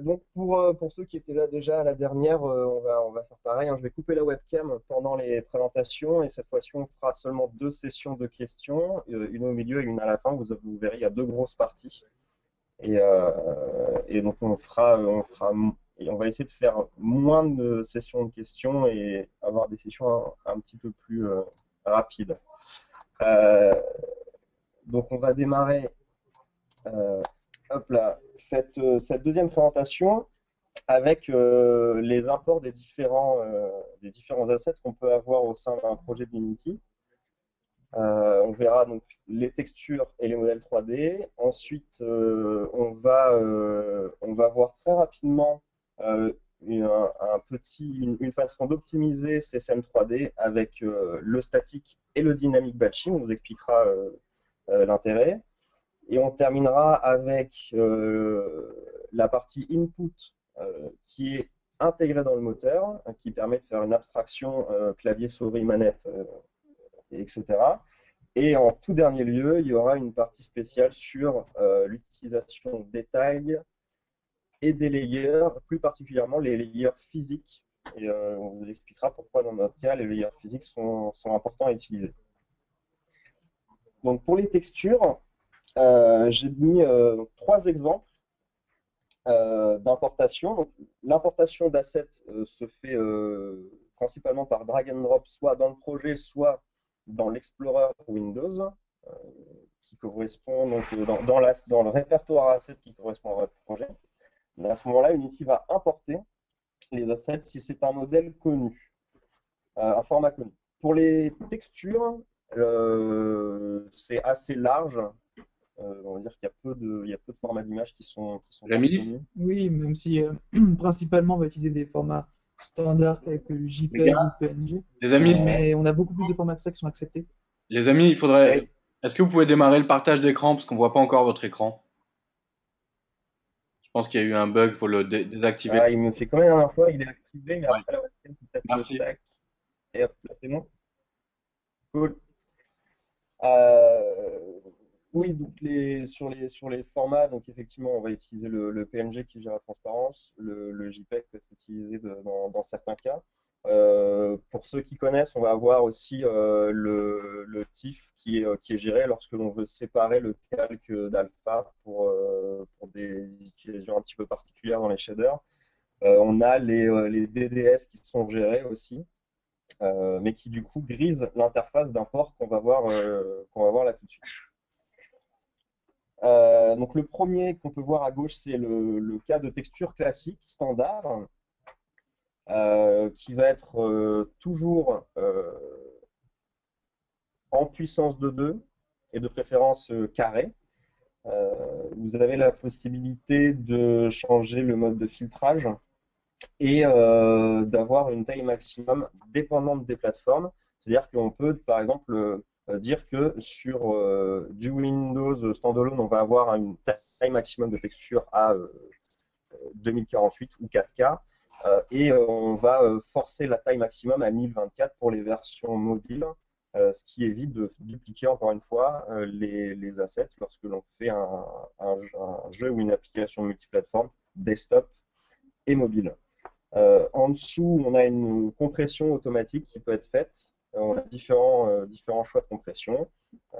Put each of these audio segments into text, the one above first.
Donc pour ceux qui étaient là déjà à la dernière, on va faire pareil, hein. Je vais couper la webcam pendant les présentations et cette fois-ci on fera seulement deux sessions de questions, une au milieu et une à la fin. Vous verrez, il y a deux grosses parties. Et donc et on va essayer de faire moins de sessions de questions et avoir des sessions un petit peu plus rapides. Euh, donc on va démarrer hop là, cette deuxième présentation avec les imports des différents assets qu'on peut avoir au sein d'un projet de Unity. On verra donc les textures et les modèles 3D. Ensuite, on va voir très rapidement euh, une façon d'optimiser ces scènes 3D avec le statique et le dynamic batching. On vous expliquera l'intérêt. Et on terminera avec la partie input qui est intégrée dans le moteur, qui permet de faire une abstraction clavier, souris, manette, etc. Et en tout dernier lieu, il y aura une partie spéciale sur l'utilisation des tags et des layers, plus particulièrement les layers physiques. Et on vous expliquera pourquoi dans notre cas, les layers physiques sont importants à utiliser. Donc pour les textures, j'ai mis trois exemples d'importation. L'importation d'assets se fait principalement par drag and drop, soit dans le projet, soit dans l'Explorer Windows, euh, qui correspond donc dans le répertoire assets qui correspond à votre projet. Mais à ce moment-là, Unity va importer les assets si c'est un modèle connu, un format connu. Pour les textures, c'est assez large. On va dire qu'il y a il y a peu de formats d'images qui sont L'ami, connus. Oui, même si principalement on va utiliser des formats standards tels que le les JPEG ou gars, le PNG, les amis, Ouais. mais on a beaucoup plus de formats que ça qui sont acceptés. les amis, il faudrait. Oui. Est-ce que vous pouvez démarrer le partage d'écran parce qu'on voit pas encore votre écran? Je pense qu'il y a eu un bug, il faut le désactiver. Ah, il me fait comme la dernière fois, il est activé, mais Ouais, après la webcam qui tape le merci. tac. Et hop, là c'est bon. Cool. Euh, oui, donc sur les formats, donc effectivement, on va utiliser le PNG qui gère la transparence. Le JPEG peut être utilisé dans certains cas. Pour ceux qui connaissent, on va avoir aussi le TIFF qui est géré lorsque l'on veut séparer le calque d'alpha pour des utilisations un petit peu particulières dans les shaders. On a les DDS qui sont gérés aussi, mais qui du coup grisent l'interface d'import qu'on va voir là tout de suite. Donc le premier qu'on peut voir à gauche, c'est le cas de texture classique standard, qui va être toujours en puissance de 2 et de préférence carré. Vous avez la possibilité de changer le mode de filtrage et d'avoir une taille maximum dépendante des plateformes. C'est-à-dire qu'on peut, par exemple, dire que sur du Windows standalone, on va avoir une taille maximum de texture à 2048 ou 4K. Et on va forcer la taille maximum à 1024 pour les versions mobiles, ce qui évite de dupliquer encore une fois les assets lorsque l'on fait un jeu ou une application multiplateforme, desktop et mobile. En dessous, on a une compression automatique qui peut être faite. On a différents choix de compression. Euh,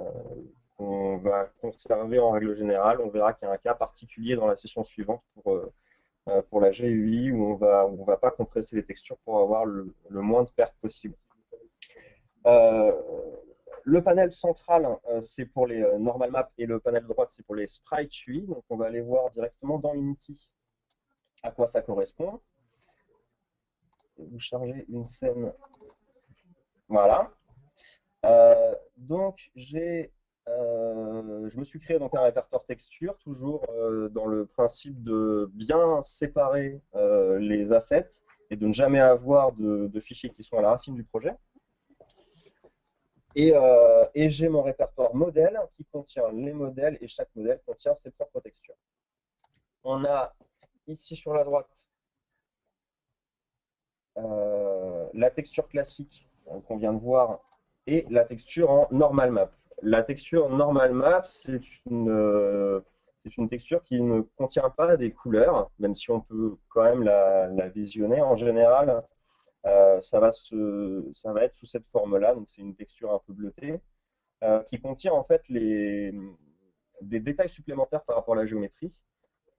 on va conserver en règle générale. On verra qu'il y a un cas particulier dans la session suivante pour la GUI où on va pas compresser les textures pour avoir le moins de pertes possible. Euh, le panel central, c'est pour les normal maps et le panel droite, c'est pour les sprite UI. Donc, on va aller voir directement dans Unity à quoi ça correspond. Vous chargez une scène. Voilà. Donc, je me suis créé donc un répertoire texture, toujours dans le principe de bien séparer les assets et de ne jamais avoir de fichiers qui sont à la racine du projet. Et j'ai mon répertoire modèle qui contient les modèles et chaque modèle contient ses propres textures. On a ici sur la droite la texture classique qu'on vient de voir et la texture en normal map. La texture normal map, C'est une texture qui ne contient pas des couleurs, même si on peut quand même la visionner. En général, ça va être sous cette forme-là, donc c'est une texture un peu bleutée, qui contient en fait des détails supplémentaires par rapport à la géométrie.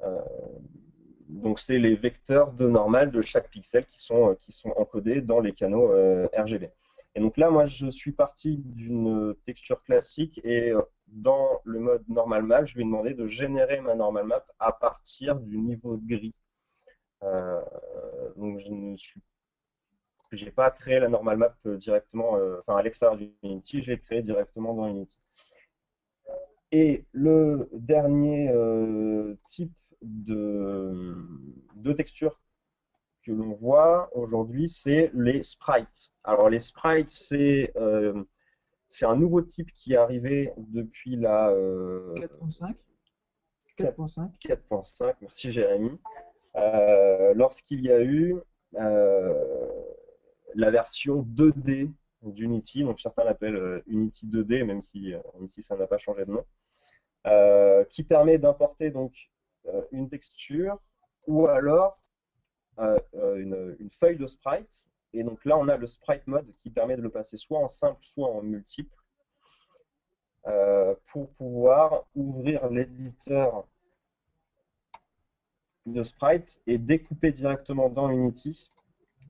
Euh, donc c'est les vecteurs de normal de chaque pixel qui sont encodés dans les canaux RGB. Et donc là, moi, je suis parti d'une texture classique et dans le mode normal map, je vais demander de générer ma normal map à partir du niveau de gris. Euh, donc j'ai pas créé la normal map directement, enfin à l'extérieur d'Unity, je l'ai créé directement dans Unity. Et le dernier type de texture que l'on voit aujourd'hui, c'est les sprites. Alors les sprites, c'est un nouveau type qui est arrivé depuis la 4.5. 4.5. 4.5, merci Jérémy. Lorsqu'il y a eu euh, la version 2D d'Unity, donc certains l'appellent Unity 2D, même si ça n'a pas changé de nom, qui permet d'importer donc une texture ou alors une feuille de sprite. Et donc là, on a le sprite mode qui permet de le passer soit en simple, soit en multiple, pour pouvoir ouvrir l'éditeur de sprite et découper directement dans Unity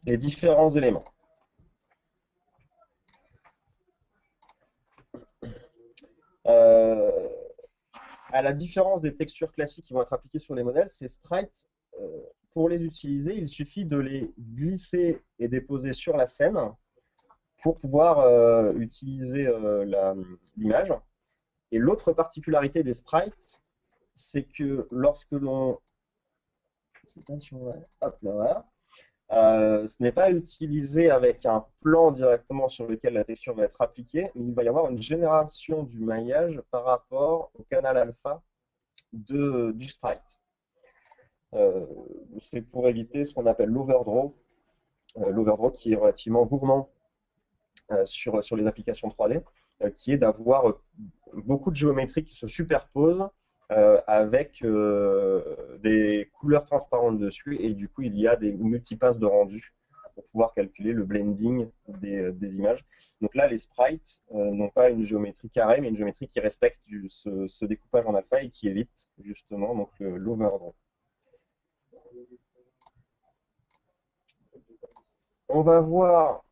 les différents éléments. À la différence des textures classiques qui vont être appliquées sur les modèles, ces sprites, pour les utiliser, il suffit de les glisser et déposer sur la scène pour pouvoir utiliser l'image. Et l'autre particularité des sprites, c'est que lorsque l'on... Hop là, voilà. Ce n'est pas utilisé avec un plan directement sur lequel la texture va être appliquée, mais il va y avoir une génération du maillage par rapport au canal alpha du sprite. C'est pour éviter ce qu'on appelle l'overdraw, qui est relativement gourmand sur les applications 3D, qui est d'avoir beaucoup de géométrie qui se superposent avec des couleurs transparentes dessus, et du coup il y a des multipasses de rendu pour pouvoir calculer le blending des images. Donc là, les sprites n'ont pas une géométrie carrée, mais une géométrie qui respecte ce découpage en alpha et qui évite justement donc l'overdraw. On va voir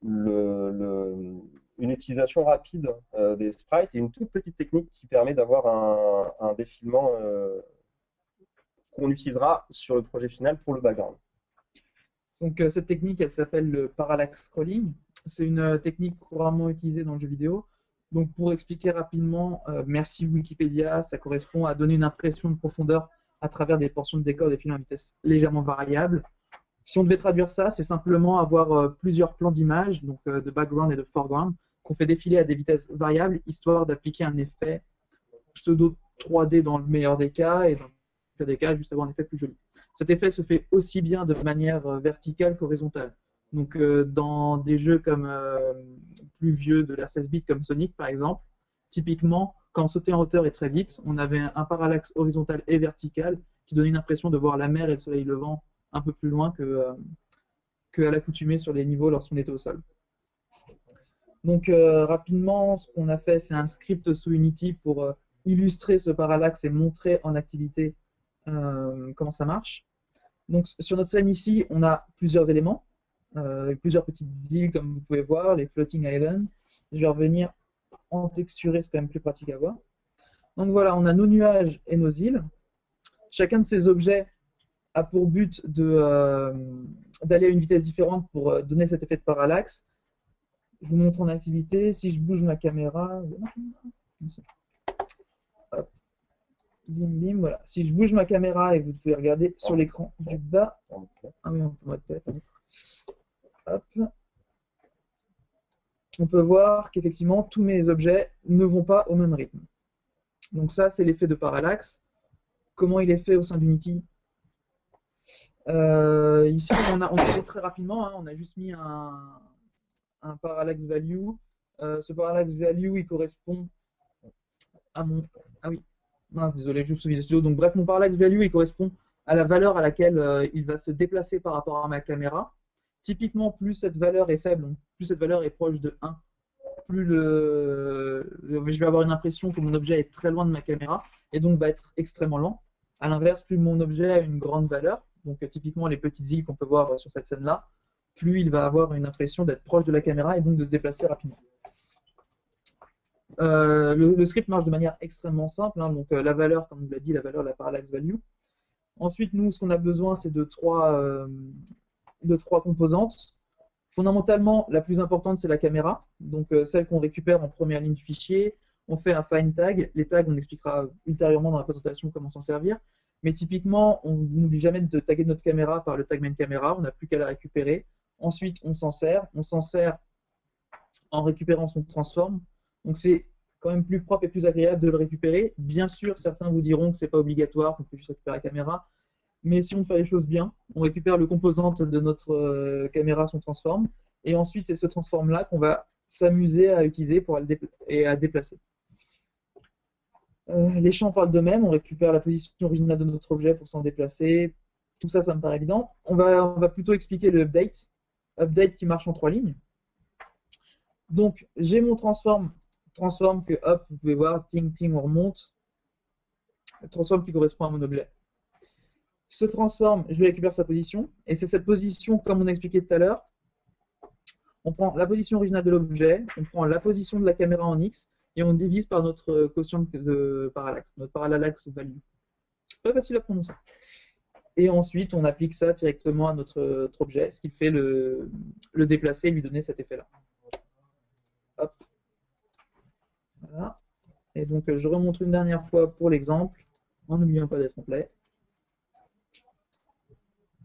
une utilisation rapide des sprites et une toute petite technique qui permet d'avoir un défilement qu'on utilisera sur le projet final pour le background. Donc cette technique, elle s'appelle le parallax scrolling. C'est une technique couramment utilisée dans le jeu vidéo. Donc pour expliquer rapidement, merci Wikipédia, ça correspond à donner une impression de profondeur à travers des portions de décor défilant à vitesse légèrement variable. Si on devait traduire ça, c'est simplement avoir plusieurs plans d'image, donc de background et de foreground, qu'on fait défiler à des vitesses variables, histoire d'appliquer un effet pseudo 3D dans le meilleur des cas, et dans le pire des cas, juste avoir un effet plus joli. Cet effet se fait aussi bien de manière verticale qu'horizontale. Donc dans des jeux comme plus vieux de l'ère 16 bits comme Sonic par exemple, typiquement quand on sautait en hauteur et très vite, on avait un parallaxe horizontal et vertical qui donnait une impression de voir la mer et le soleil levant un peu plus loin que à l'accoutumée sur les niveaux lorsqu'on était au sol. Donc rapidement, ce qu'on a fait, c'est un script sous Unity pour illustrer ce parallaxe et montrer en activité comment ça marche. Donc sur notre scène ici, on a plusieurs éléments, plusieurs petites îles comme vous pouvez voir, les floating islands. Je vais revenir en texturer, c'est quand même plus pratique à voir. Donc voilà, on a nos nuages et nos îles. Chacun de ces objets a pour but d'aller à une vitesse différente pour donner cet effet de parallaxe. Je vous montre en activité. Si je bouge ma caméra, hop, bim bim, voilà. Si je bouge ma caméra et vous pouvez regarder sur l'écran du bas, ah oui, hop, on peut voir qu'effectivement tous mes objets ne vont pas au même rythme. Donc ça, c'est l'effet de parallaxe. Comment il est fait au sein d'Unity? Ici, on a fait très rapidement, hein, on a juste mis un parallax value. Ce parallax value, il correspond à mon... Ah oui, mince, désolé, je me souviens de Donc bref, mon parallax value, il correspond à la valeur à laquelle il va se déplacer par rapport à ma caméra. Typiquement, plus cette valeur est faible, donc plus cette valeur est proche de 1, plus je vais avoir une impression que mon objet est très loin de ma caméra et donc va être extrêmement lent. À l'inverse, plus mon objet a une grande valeur, donc typiquement les petites îles qu'on peut voir sur cette scène-là, plus il va avoir une impression d'être proche de la caméra et donc de se déplacer rapidement. Le script marche de manière extrêmement simple, hein, donc la valeur, comme vous l'a dit, la valeur de la parallax value. Ensuite, nous, ce qu'on a besoin, c'est de trois composantes. Fondamentalement, la plus importante, c'est la caméra, donc celle qu'on récupère en première ligne du fichier. On fait un find tag. Les tags, on expliquera ultérieurement dans la présentation comment s'en servir. Mais typiquement, on n'oublie jamais de taguer notre caméra par le tag main caméra. On n'a plus qu'à la récupérer. Ensuite, on s'en sert. On s'en sert en récupérant son transform. Donc c'est quand même plus propre et plus agréable de le récupérer. Bien sûr, certains vous diront que c'est pas obligatoire, qu'on peut juste récupérer la caméra. Mais si on fait les choses bien, on récupère le composante de notre caméra, son transform, et ensuite c'est ce transform-là qu'on va s'amuser à utiliser et à déplacer. Les champs parlent d'eux-mêmes, on récupère la position originale de notre objet pour s'en déplacer. Tout ça, ça me paraît évident. On va plutôt expliquer le update qui marche en 3 lignes. Donc j'ai mon transform que, hop, vous pouvez voir, ting, ting, on remonte. Le transform qui correspond à mon objet. Se transforme, je vais récupérer sa position, et c'est cette position, comme on a expliqué tout à l'heure, on prend la position originale de l'objet, on prend la position de la caméra en X, et on divise par notre quotient de parallaxe, notre parallax value. Pas facile à prononcer. Et ensuite, on applique ça directement à notre objet, ce qui fait le déplacer et lui donner cet effet-là. Hop. Voilà. Et donc, je remonte une dernière fois pour l'exemple, en n'oubliant pas d'être complet.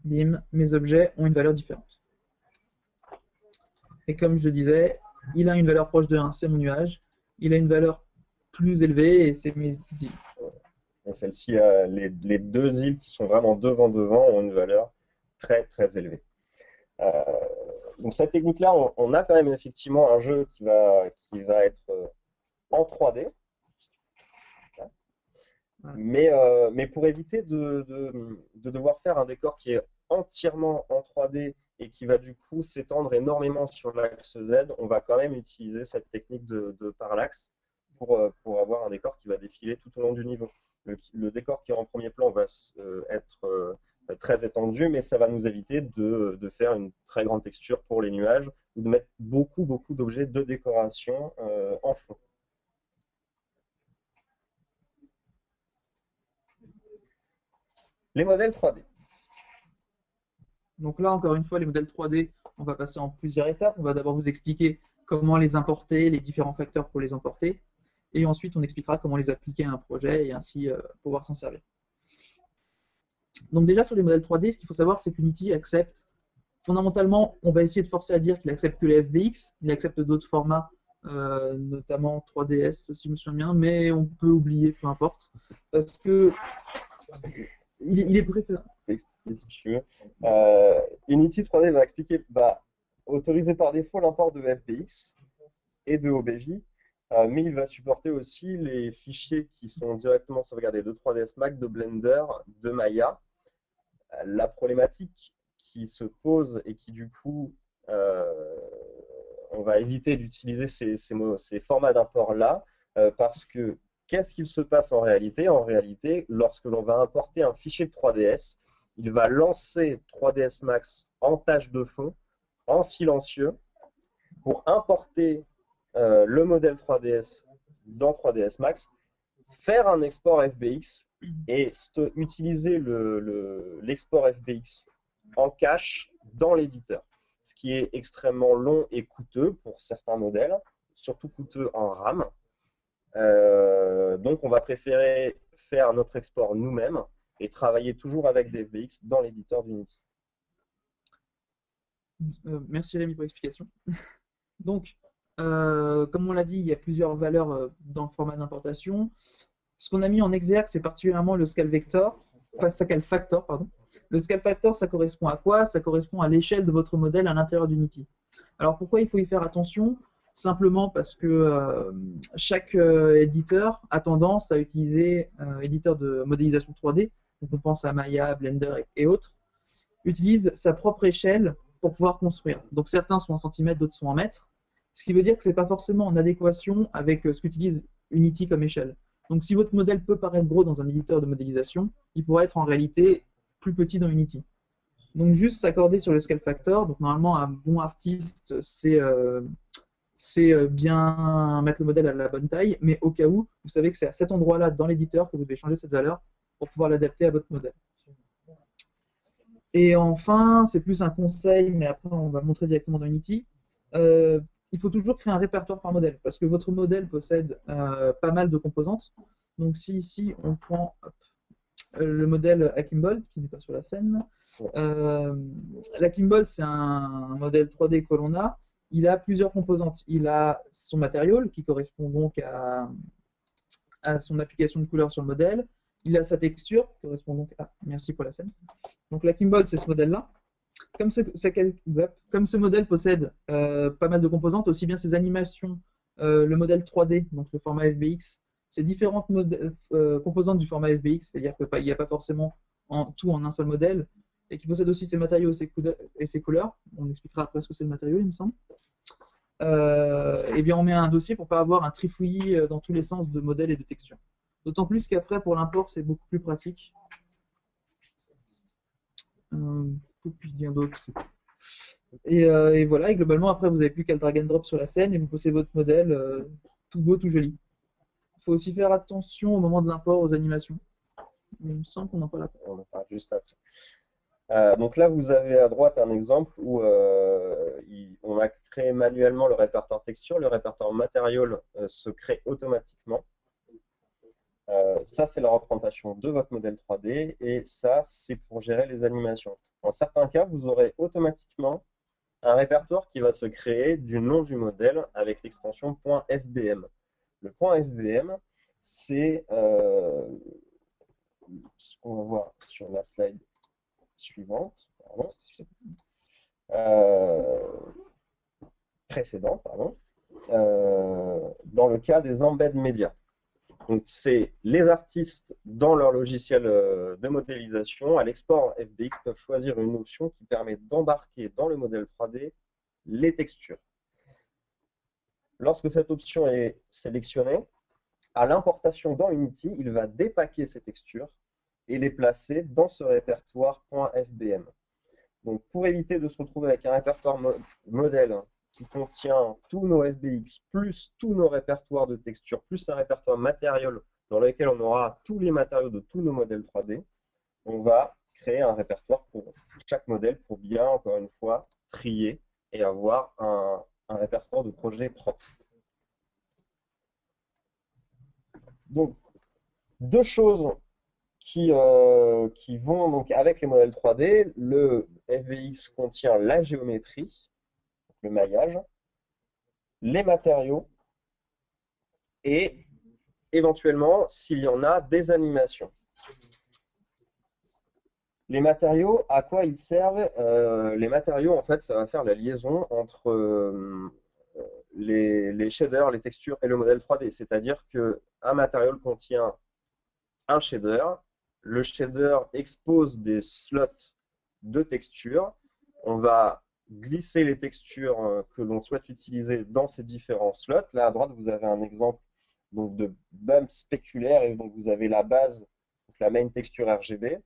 Bim, mes objets ont une valeur différente. Et comme je le disais, il a une valeur proche de 1, c'est mon nuage. Il a une valeur plus élevée et c'est mes îles. Et celle-ci, les deux îles qui sont vraiment devant ont une valeur très très élevée. Donc cette technique-là, on a quand même effectivement un jeu qui va être en 3D. Mais pour éviter de devoir faire un décor qui est entièrement en 3D et qui va du coup s'étendre énormément sur l'axe Z, on va quand même utiliser cette technique de parallaxe pour avoir un décor qui va défiler tout au long du niveau. Le décor qui est en premier plan va être très étendu, mais ça va nous éviter de faire une très grande texture pour les nuages ou de mettre beaucoup d'objets de décoration en fond. Les modèles 3D. Donc là, encore une fois, les modèles 3D, on va passer en plusieurs étapes. On va d'abord vous expliquer comment les importer, les différents facteurs pour les importer. Et ensuite, on expliquera comment les appliquer à un projet et ainsi pouvoir s'en servir. Donc déjà, sur les modèles 3D, ce qu'il faut savoir, c'est qu'Unity accepte, fondamentalement, on va essayer de forcer à dire qu'il accepte que les FBX, il accepte d'autres formats, notamment 3DS, si je me souviens bien, mais on peut oublier, peu importe, parce que il est préféré. Si tu veux. Unity 3D va autoriser par défaut l'import de FBX et de OBJ, mais il va supporter aussi les fichiers qui sont directement sauvegardés de 3ds Max, de Blender, de Maya. La problématique qui se pose et qui du coup on va éviter d'utiliser ces formats d'import-là parce que qu'est-ce qu'il se passe en réalité? En réalité, lorsque l'on va importer un fichier de 3DS, il va lancer 3ds Max en tâche de fond, en silencieux, pour importer le modèle 3DS dans 3ds Max, faire un export FBX et utiliser l'export FBX en cache dans l'éditeur, ce qui est extrêmement long et coûteux pour certains modèles, surtout coûteux en RAM. Donc on va préférer faire notre export nous-mêmes et travailler toujours avec des FBX dans l'éditeur d'Unity. Merci Rémi pour l'explication. Donc, comme on l'a dit, il y a plusieurs valeurs dans le format d'importation. Ce qu'on a mis en exergue, c'est particulièrement le scale vector, enfin scale factor, pardon. Le scale factor, ça correspond à quoi? Ça correspond à l'échelle de votre modèle à l'intérieur d'Unity. Alors pourquoi il faut y faire attention? simplement parce que chaque éditeur a tendance à utiliser, éditeur de modélisation 3D, donc on pense à Maya, Blender et autres, utilise sa propre échelle pour pouvoir construire. Donc certains sont en centimètres, d'autres sont en mètres, ce qui veut dire que ce n'est pas forcément en adéquation avec ce qu'utilise Unity comme échelle. Donc si votre modèle peut paraître gros dans un éditeur de modélisation, il pourrait être en réalité plus petit dans Unity. Donc juste s'accorder sur le scale factor. Donc normalement un bon artiste c'est bien mettre le modèle à la bonne taille, mais au cas où, vous savez que c'est à cet endroit-là dans l'éditeur que vous devez changer cette valeur pour pouvoir l'adapter à votre modèle. Et enfin, c'est plus un conseil, mais après on va montrer directement dans Unity. Il faut toujours créer un répertoire par modèle, parce que votre modèle possède pas mal de composantes. Donc si ici on prend le modèle Akimbold, qui n'est pas sur la scène, l'Akimbold c'est un modèle 3D que l'on a. Il a plusieurs composantes. Il a son matériau qui correspond donc à son application de couleur sur le modèle. Il a sa texture qui correspond donc à... Merci pour la scène. Donc l'Akimbold, c'est ce modèle-là. Comme ce modèle possède pas mal de composantes, aussi bien ses animations, le modèle 3D, donc le format FBX, ces différentes composantes du format FBX, c'est-à-dire qu'il n'y a pas forcément tout en un seul modèle, et qui possède aussi ses matériaux et ses couleurs. On expliquera après ce que c'est le matériau, il me semble. Et bien on met un dossier pour ne pas avoir un trifouillis dans tous les sens de modèles et de textures. D'autant plus qu'après, pour l'import, c'est beaucoup plus pratique. Que puis-je dire d'autre? Et voilà, et globalement, après, vous n'avez plus qu'à le drag and drop sur la scène et vous posez votre modèle tout beau, tout joli. Il faut aussi faire attention au moment de l'import aux animations. Il me semble qu'on en parle après. On en parle juste après. Donc là, vous avez à droite un exemple où on a créé manuellement le répertoire texture. Le répertoire matériel se crée automatiquement. Ça, c'est la représentation de votre modèle 3D et ça, c'est pour gérer les animations. Dans certains cas, vous aurez automatiquement un répertoire qui va se créer du nom du modèle avec l'extension .fbm. Le .fbm, c'est ce qu'on va voir sur la slide suivante, précédente, dans le cas des embed médias. Donc, c'est les artistes dans leur logiciel de modélisation, à l'export FBX, peuvent choisir une option qui permet d'embarquer dans le modèle 3D les textures. Lorsque cette option est sélectionnée, à l'importation dans Unity, il va dépacker ces textures et les placer dans ce répertoire .fbm. Donc, pour éviter de se retrouver avec un répertoire modèle qui contient tous nos FBX, plus tous nos répertoires de textures, plus un répertoire matériel dans lequel on aura tous les matériaux de tous nos modèles 3D, on va créer un répertoire pour chaque modèle pour bien, encore une fois, trier et avoir un répertoire de projet propre. Donc, deux choses qui vont donc avec les modèles 3D. Le FBX contient la géométrie, le maillage, les matériaux et éventuellement, s'il y en a, des animations. Les matériaux, à quoi ils servent? Les matériaux, en fait, ça va faire la liaison entre les shaders, les textures et le modèle 3D. C'est-à-dire qu'un matériau contient un shader. Le shader expose des slots de textures. On va glisser les textures que l'on souhaite utiliser dans ces différents slots. Là, à droite, vous avez un exemple donc, de bump spéculaire. Et donc, vous avez la base, donc la main texture RGB.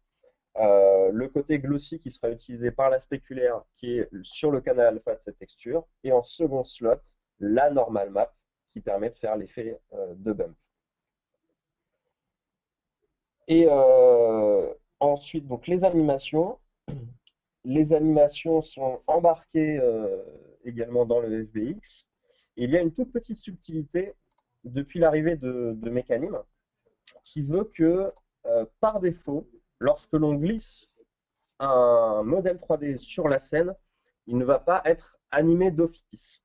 Le côté glossy qui sera utilisé par la spéculaire qui est sur le canal alpha de cette texture. Et en second slot, la normal map qui permet de faire l'effet de bump. Et ensuite, donc, les animations. Les animations sont embarquées également dans le FBX. Et il y a une toute petite subtilité depuis l'arrivée de Mecanim qui veut que, par défaut, lorsque l'on glisse un modèle 3D sur la scène, il ne va pas être animé d'office.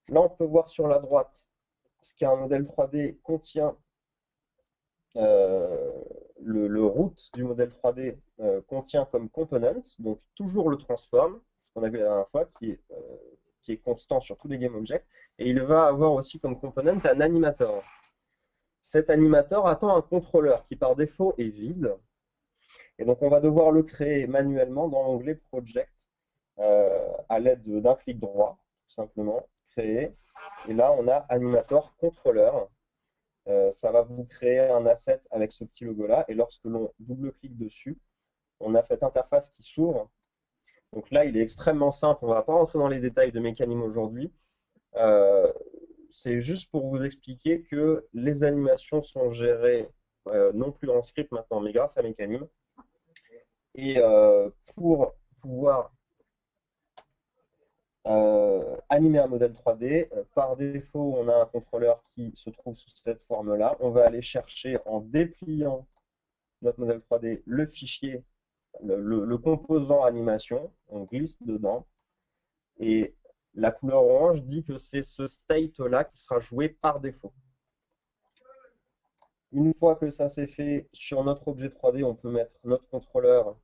Là, on peut voir sur la droite ce qu'un modèle 3D contient. Le root du modèle 3D contient comme component, donc toujours le transform, ce qu'on a vu la dernière fois, qui qui est constant sur tous les GameObjects. Et il va avoir aussi comme component un animator. Cet animator attend un contrôleur qui par défaut est vide. Et donc on va devoir le créer manuellement dans l'onglet Project à l'aide d'un clic droit, tout simplement, créer. Et là on a animator contrôleur. Ça va vous créer un asset avec ce petit logo là. Et lorsque l'on double-clique dessus, on a cette interface qui s'ouvre. Donc là, il est extrêmement simple. On ne va pas rentrer dans les détails de Mecanim aujourd'hui. C'est juste pour vous expliquer que les animations sont gérées non plus en script maintenant, mais grâce à Mecanim. Et pour pouvoir animer un modèle 3D, par défaut, on a un contrôleur qui se trouve sous cette forme-là. On va aller chercher en dépliant notre modèle 3D le fichier, le composant animation, on glisse dedans. Et la couleur orange dit que c'est ce state-là qui sera joué par défaut. Une fois que ça c'est fait, sur notre objet 3D, on peut mettre notre contrôleur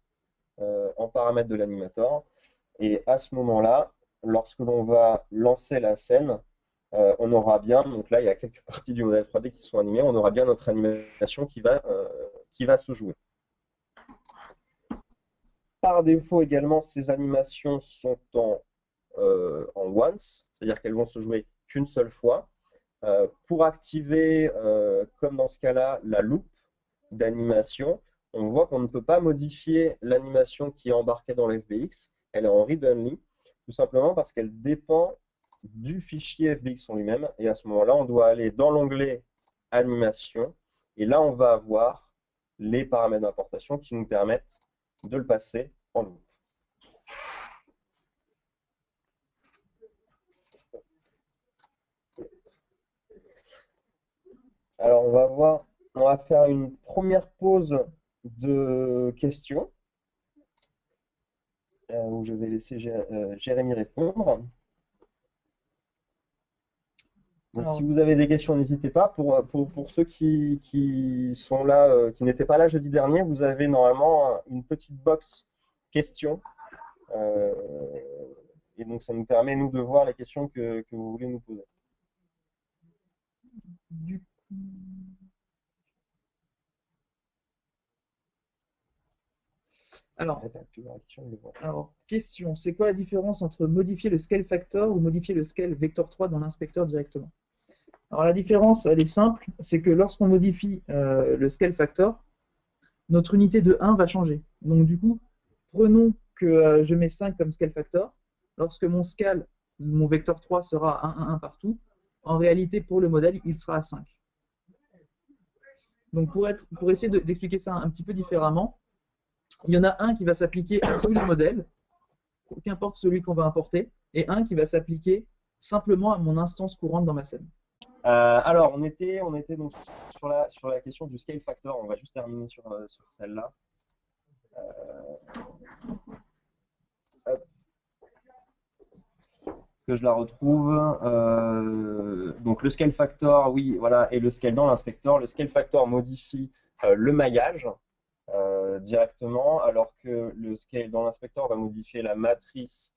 en paramètre de l'animator. Et à ce moment-là, lorsque l'on va lancer la scène, on aura bien, donc là il y a quelques parties du modèle 3D qui sont animées, on aura bien notre animation qui va se jouer. Par défaut également, ces animations sont en once, c'est-à-dire qu'elles vont se jouer qu'une seule fois. Pour activer, comme dans ce cas-là, la loupe d'animation, on voit qu'on ne peut pas modifier l'animation qui est embarquée dans l'FBX. Elle est en read-only, tout simplement parce qu'elle dépend du fichier FBX en lui-même. Et à ce moment-là, on doit aller dans l'onglet animation. Et là, on va avoir les paramètres d'importation qui nous permettent de le passer en loop. Alors, on va faire une première pause de questions où je vais laisser Jérémy répondre. Donc, si vous avez des questions, n'hésitez pas. Pour ceux qui sont là, qui n'étaient pas là jeudi dernier, vous avez normalement une petite box questions. Et donc, ça nous permet, nous, de voir les questions que vous voulez nous poser. Alors, question, c'est quoi la différence entre modifier le scale factor ou modifier le scale vector 3 dans l'inspecteur directement? Alors la différence, elle est simple, c'est que lorsqu'on modifie le scale factor, notre unité de 1 va changer. Donc du coup, prenons que je mets 5 comme scale factor, lorsque mon scale, mon vecteur 3 sera 1, 1, 1 partout, en réalité pour le modèle, il sera à 5. Donc pour essayer d'expliquer ça un petit peu différemment, il y en a un qui va s'appliquer à tous les modèles, qu'importe celui qu'on va importer, et un qui va s'appliquer simplement à mon instance courante dans ma scène. Alors, on était donc sur la question du scale factor. On va juste terminer sur celle-là. Que je la retrouve. Donc, le scale factor, oui, voilà, et le scale dans l'inspecteur. Le scale factor modifie le maillage directement, alors que le scale dans l'inspecteur va modifier la matrice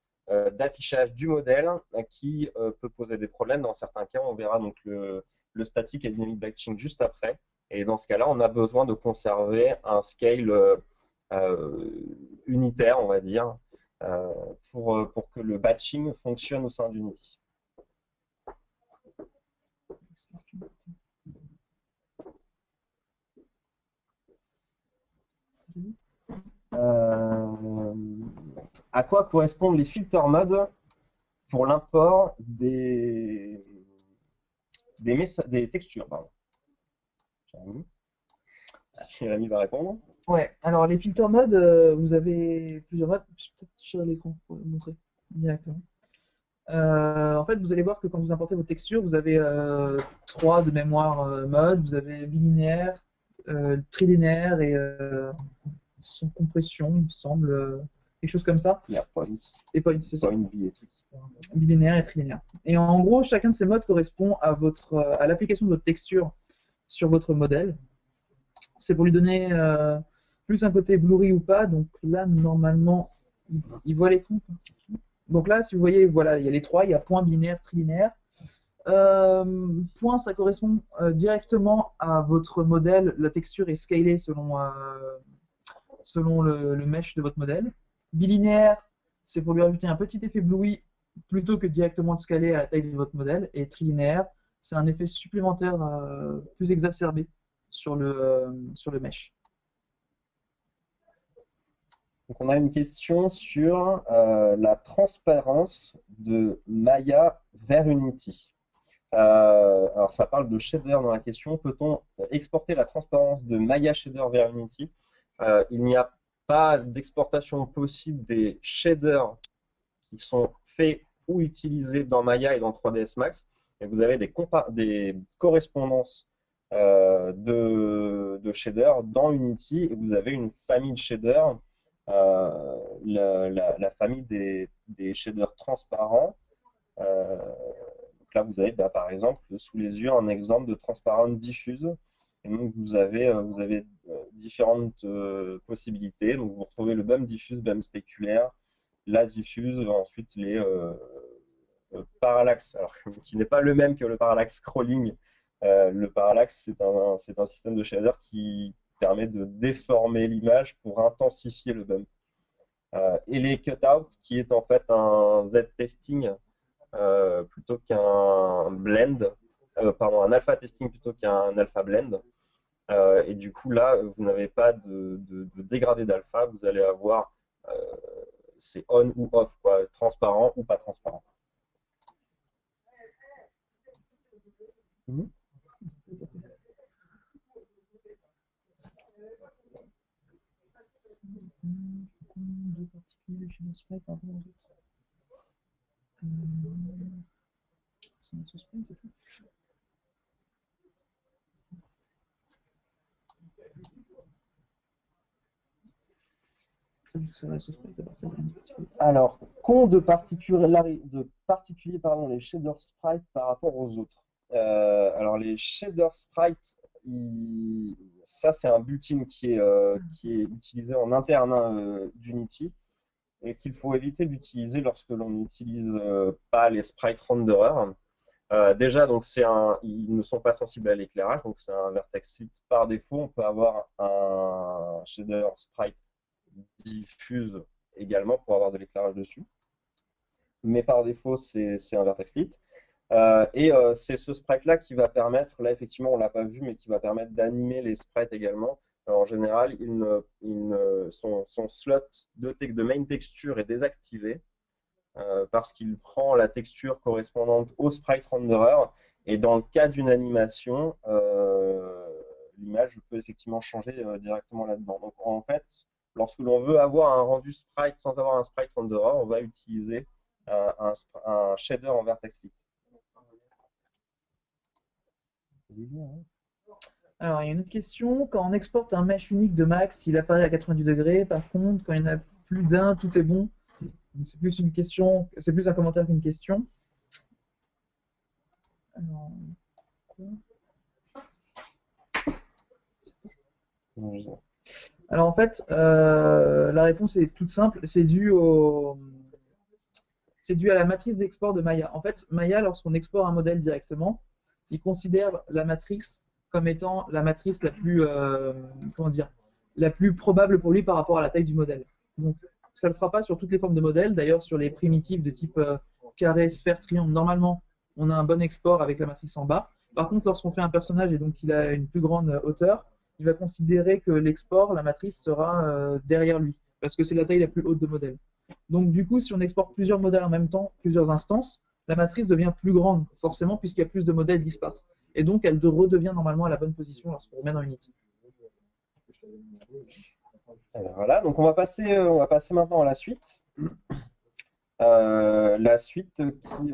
d'affichage du modèle qui peut poser des problèmes. Dans certains cas, on verra donc le statique et le dynamic batching juste après. Et dans ce cas-là, on a besoin de conserver un scale unitaire, on va dire, pour que le batching fonctionne au sein d'Unity. À quoi correspondent les filter modes pour l'import des textures, pardon. Jérémy va répondre. Ouais, alors les filter modes, vous avez plusieurs modes. Je vais peut-être sur l'écran pour vous montrer directement. En fait, vous allez voir que quand vous importez vos textures, vous avez 3 de mémoire mode, vous avez bilinéaire, trilinéaire et sans compression, il me semble, quelque chose comme ça. Il y a point, et point, c'est ça. Bilinéaire et trilinéaire. Et en gros, chacun de ces modes correspond à l'application de votre texture sur votre modèle. C'est pour lui donner plus un côté blurry ou pas. Donc là, normalement, il voit l'écran. Donc là, si vous voyez, voilà, il y a les trois, il y a point, binaire, trilinéaire. Point, ça correspond directement à votre modèle. La texture est scalée selon le mesh de votre modèle. Bilinéaire, c'est pour lui ajouter un petit effet Bluey plutôt que directement de scaler à la taille de votre modèle. Et trilinéaire, c'est un effet supplémentaire plus exacerbé sur le mesh. Donc on a une question sur la transparence de Maya vers Unity. Alors ça parle de shader dans la question. Peut-on exporter la transparence de Maya Shader vers Unity? Il n'y a pas d'exportation possible des shaders qui sont faits ou utilisés dans Maya et dans 3ds Max. Et vous avez des correspondances de shaders dans Unity et vous avez une famille de shaders, la famille des shaders transparents. Donc là, vous avez par exemple sous les yeux un exemple de transparent diffuse. Et donc vous avez différentes possibilités. Donc vous retrouvez le BUM diffuse, BUM spéculaire, la diffuse, ensuite les parallaxe, alors, qui n'est pas le même que le parallaxe scrolling. Le parallaxe, c'est un système de shader qui permet de déformer l'image pour intensifier le bump. Et les cutout, qui est en fait un Z-testing plutôt qu'un blend, pardon, un alpha testing plutôt qu'un alpha blend. Et du coup, là, vous n'avez pas de dégradé d'alpha, vous allez avoir c'est on ou off, quoi, transparent ou pas transparent. Mmh. Deux particules chez nos sprites par rapport aux autres. C'est notre sprite, c'est tout. Alors, qu'ont de particulier les shader sprites par rapport aux autres? Alors, les shader sprites, ça c'est un built-in qui est utilisé en interne d'Unity et qu'il faut éviter d'utiliser lorsque l'on n'utilise pas les sprite renderers. Déjà, donc ils ne sont pas sensibles à l'éclairage, donc c'est un vertex fit par défaut. On peut avoir un shader sprite diffuse également pour avoir de l'éclairage dessus. Mais par défaut, c'est un vertex lit. C'est ce sprite-là qui va permettre, là effectivement on ne l'a pas vu, mais qui va permettre d'animer les sprites également. Alors, en général, son slot de main texture est désactivé parce qu'il prend la texture correspondante au sprite renderer. Et dans le cas d'une animation, l'image peut effectivement changer directement là-dedans. Donc en fait, lorsque l'on veut avoir un rendu sprite sans avoir un sprite renderer, on va utiliser un shader en vertex lit. Alors, il y a une autre question. Quand on exporte un mesh unique de max, il apparaît à 90 degrés. Par contre, quand il y en a plus d'un, tout est bon. C'est plus une question, c'est plus un commentaire qu'une question. Alors en fait, la réponse est toute simple. C'est dû à la matrice d'export de Maya. En fait, Maya, lorsqu'on exporte un modèle directement, il considère la matrice comme étant la matrice la plus, la plus probable pour lui par rapport à la taille du modèle. Donc, ça ne le fera pas sur toutes les formes de modèles. D'ailleurs, sur les primitives de type carré, sphère, triangle, normalement, on a un bon export avec la matrice en bas. Par contre, lorsqu'on fait un personnage et donc il a une plus grande hauteur, il va considérer que l'export, la matrice sera derrière lui, parce que c'est la taille la plus haute de modèle. Donc du coup, si on exporte plusieurs modèles en même temps, plusieurs instances, la matrice devient plus grande, forcément, puisqu'il y a plus de modèles disparses. Et donc, elle redevient normalement à la bonne position lorsqu'on remet dans Unity. Alors, voilà, donc on va passer maintenant à la suite. La suite qui...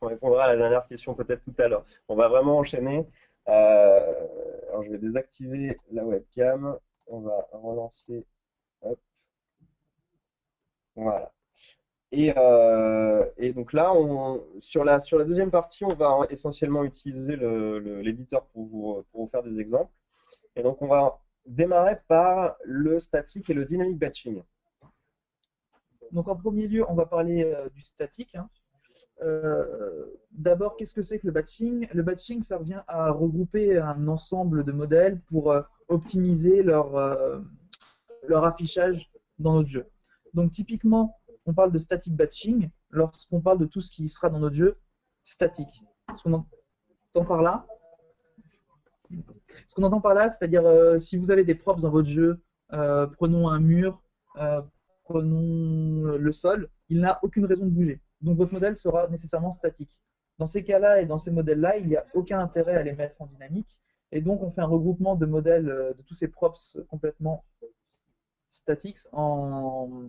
On répondra à la dernière question peut-être tout à l'heure. On va vraiment enchaîner. Alors je vais désactiver la webcam. On va relancer. Hop. Voilà. Et donc là, sur la deuxième partie, on va essentiellement utiliser l'éditeur pour vous faire des exemples. Et donc, on va démarrer par le statique et le dynamic batching. Donc en premier lieu, on va parler du statique, hein. D'abord, qu'est-ce que c'est que le batching? Le batching, ça revient à regrouper un ensemble de modèles pour optimiser leur affichage dans notre jeu. Donc typiquement, on parle de static batching lorsqu'on parle de tout ce qui sera dans notre jeu statique. Ce qu'on entend par là, c'est-à-dire si vous avez des props dans votre jeu, prenons un mur, euh, prenons le sol, il n'a aucune raison de bouger. Donc votre modèle sera nécessairement statique. Dans ces cas-là et dans ces modèles-là, il n'y a aucun intérêt à les mettre en dynamique. Et donc on fait un regroupement de modèles de tous ces props complètement statiques en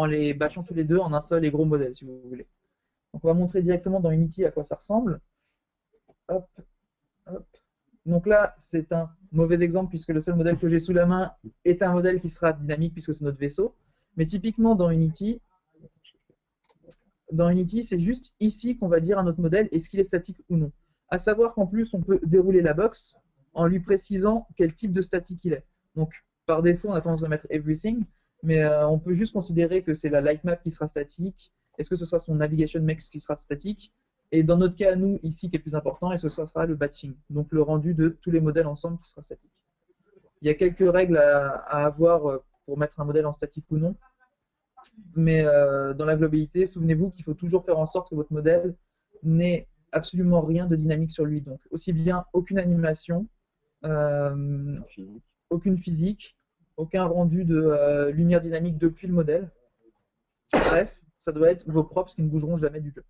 les batchant tous les deux en un seul et gros modèle, si vous voulez. Donc on va montrer directement dans Unity à quoi ça ressemble. Hop, hop. Donc là, c'est un mauvais exemple puisque le seul modèle que j'ai sous la main est un modèle qui sera dynamique puisque c'est notre vaisseau. Mais typiquement dans Unity, c'est juste ici qu'on va dire à notre modèle est-ce qu'il est statique ou non. À savoir qu'en plus, on peut dérouler la box en lui précisant quel type de statique il est. Donc par défaut, on a tendance à mettre everything, mais on peut juste considérer que c'est la light map qui sera statique. Est-ce que ce sera son navigation mix qui sera statique? Et dans notre cas, nous, ici, qui est plus important, est-ce que ce sera le batching, donc le rendu de tous les modèles ensemble qui sera statique. Il y a quelques règles à avoir pour mettre un modèle en statique ou non, mais dans la globalité, souvenez-vous qu'il faut toujours faire en sorte que votre modèle n'ait absolument rien de dynamique sur lui. Donc aussi bien aucune animation, aucune physique, aucun rendu de lumière dynamique depuis le modèle. Bref, ça doit être vos props qui ne bougeront jamais du jeu.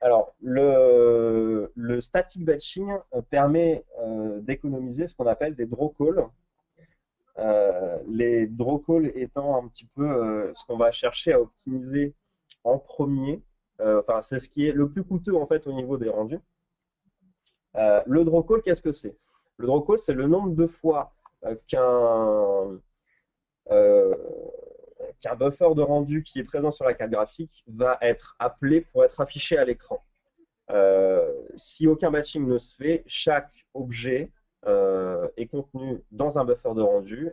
Alors, le static batching permet d'économiser ce qu'on appelle des draw calls. Les draw calls étant un petit peu ce qu'on va chercher à optimiser en premier. Enfin, c'est ce qui est le plus coûteux en fait au niveau des rendus. Le draw call, qu'est-ce que c'est? Le draw call, c'est le nombre de fois qu'un buffer de rendu qui est présent sur la carte graphique va être appelé pour être affiché à l'écran. Si aucun batching ne se fait, chaque objet est contenu dans un buffer de rendu.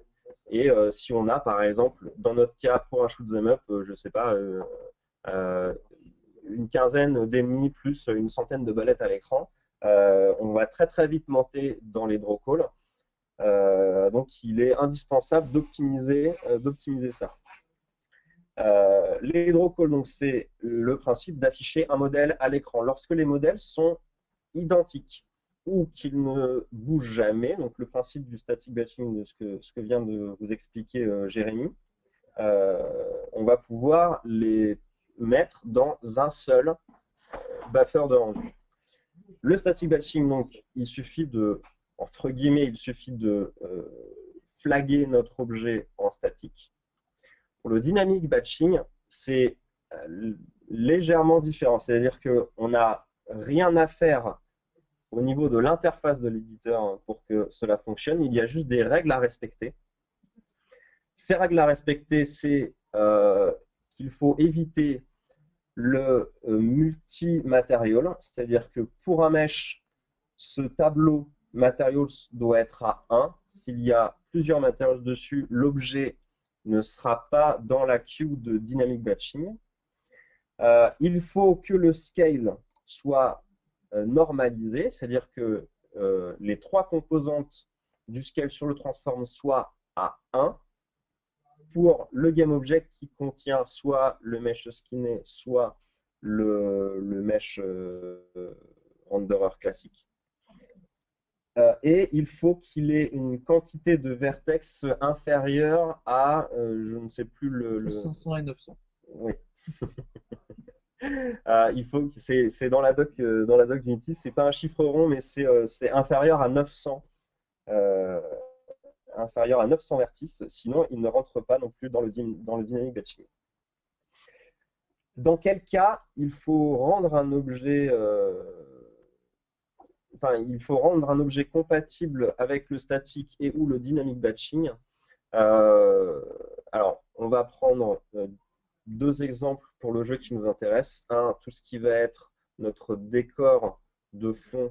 Et si on a, par exemple, dans notre cas, pour un shoot 'em up, je ne sais pas, une quinzaine d'ennemis plus une centaine de ballettes à l'écran, on va très très vite monter dans les draw calls. Donc il est indispensable d'optimiser ça. Les draw calls, donc c'est le principe d'afficher un modèle à l'écran lorsque les modèles sont identiques ou qu'ils ne bougent jamais. Donc le principe du static batching, de ce que vient de vous expliquer Jérémy, on va pouvoir les mettre dans un seul buffer de rendu. Le static batching, donc, il suffit de, entre guillemets, flaguer notre objet en statique. Pour le dynamic batching, c'est légèrement différent. C'est-à-dire qu'on n'a rien à faire au niveau de l'interface de l'éditeur pour que cela fonctionne. Il y a juste des règles à respecter. Ces règles à respecter, c'est qu'il faut éviter le multi-material, c'est-à-dire que pour un mesh, ce tableau materials doit être à 1. S'il y a plusieurs materials dessus, l'objet ne sera pas dans la queue de dynamic batching. Il faut que le scale soit normalisé, c'est-à-dire que les trois composantes du scale sur le transform soient à 1 pour le GameObject qui contient soit le mesh skinné, soit le mesh renderer classique. Et il faut qu'il ait une quantité de vertex inférieure à, je ne sais plus le 500 et 900. Oui. Il faut que c'est dans la doc d'Unity, c'est pas un chiffre rond, mais c'est inférieur à 900. Inférieur à 900 vertices, sinon il ne rentre pas non plus dans le dynamic batching. Dans quel cas il faut rendre un objet compatible avec le statique et ou le dynamic batching. Alors, on va prendre deux exemples pour le jeu qui nous intéresse. Un, tout ce qui va être notre décor de fond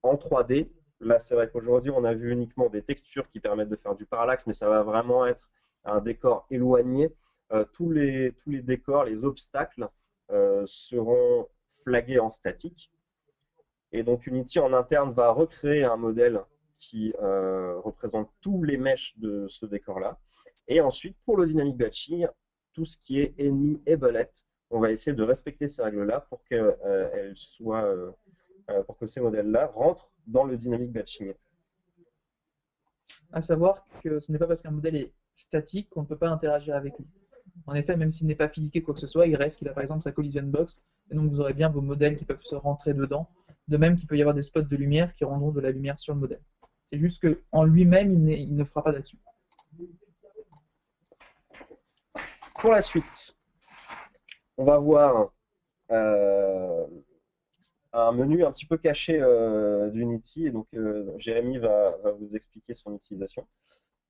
en 3D. Là, c'est vrai qu'aujourd'hui, on a vu uniquement des textures qui permettent de faire du parallaxe, mais ça va vraiment être un décor éloigné. Tous les décors, les obstacles seront flagués en statique. Et donc Unity en interne va recréer un modèle qui représente tous les meshes de ce décor-là. Et ensuite, pour le dynamic batching, tout ce qui est ennemi et bullet, on va essayer de respecter ces règles-là pour pour que ces modèles-là rentrent dans le dynamic batching. À savoir que ce n'est pas parce qu'un modèle est statique qu'on ne peut pas interagir avec lui. En effet, même s'il n'est pas physiqué quoi que ce soit, il reste qu'il a par exemple sa collision box, et donc vous aurez bien vos modèles qui peuvent se rentrer dedans. De même qu'il peut y avoir des spots de lumière qui rendront de la lumière sur le modèle. C'est juste qu'en lui-même, il ne fera pas là-dessus. Pour la suite, on va voir un menu un petit peu caché d'Unity, et donc Jérémy va vous expliquer son utilisation.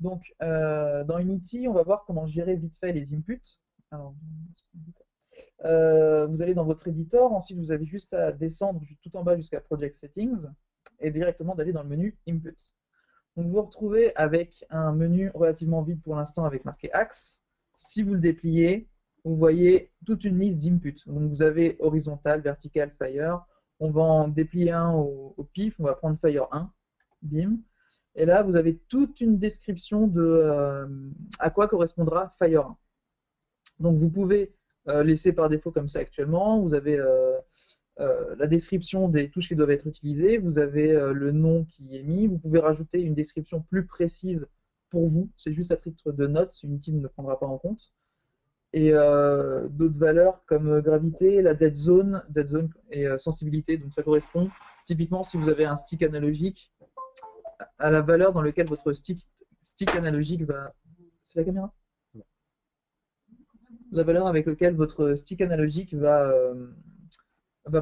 Donc, dans Unity, on va voir comment gérer vite fait les inputs. Alors, vous allez dans votre éditeur, ensuite vous avez juste à descendre tout en bas jusqu'à Project Settings et directement d'aller dans le menu Input. Donc vous vous retrouvez avec un menu relativement vide pour l'instant avec marqué Axe. Si vous le dépliez, vous voyez toute une liste d'inputs. Donc vous avez horizontal, vertical, Fire. On va en déplier un au pif, on va prendre Fire 1, bim. Et là, vous avez toute une description de à quoi correspondra Fire 1. Donc vous pouvez laisser par défaut comme ça actuellement. Vous avez la description des touches qui doivent être utilisées. Vous avez le nom qui est mis. Vous pouvez rajouter une description plus précise pour vous. C'est juste à titre de note. Unity ne le prendra pas en compte. Et d'autres valeurs comme gravité, la dead zone et sensibilité. Donc ça correspond typiquement si vous avez un stick analogique à la valeur dans laquelle votre stick analogique va. C'est la caméra? La valeur avec laquelle votre stick analogique va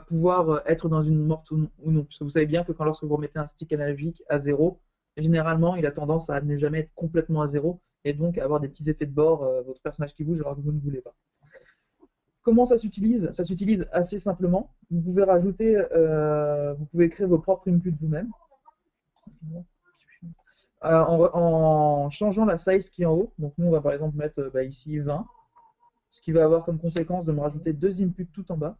pouvoir être dans une morte ou non. Parce que vous savez bien que lorsque vous remettez un stick analogique à 0, généralement il a tendance à ne jamais être complètement à 0 et donc avoir des petits effets de bord, votre personnage qui bouge alors que vous ne voulez pas. Comment ça s'utilise? Ça s'utilise assez simplement. Vous pouvez rajouter, vous pouvez créer vos propres inputs vous-même. En changeant la size qui est en haut. Donc nous on va par exemple mettre ici 20. Ce qui va avoir comme conséquence de me rajouter 2 inputs tout en bas.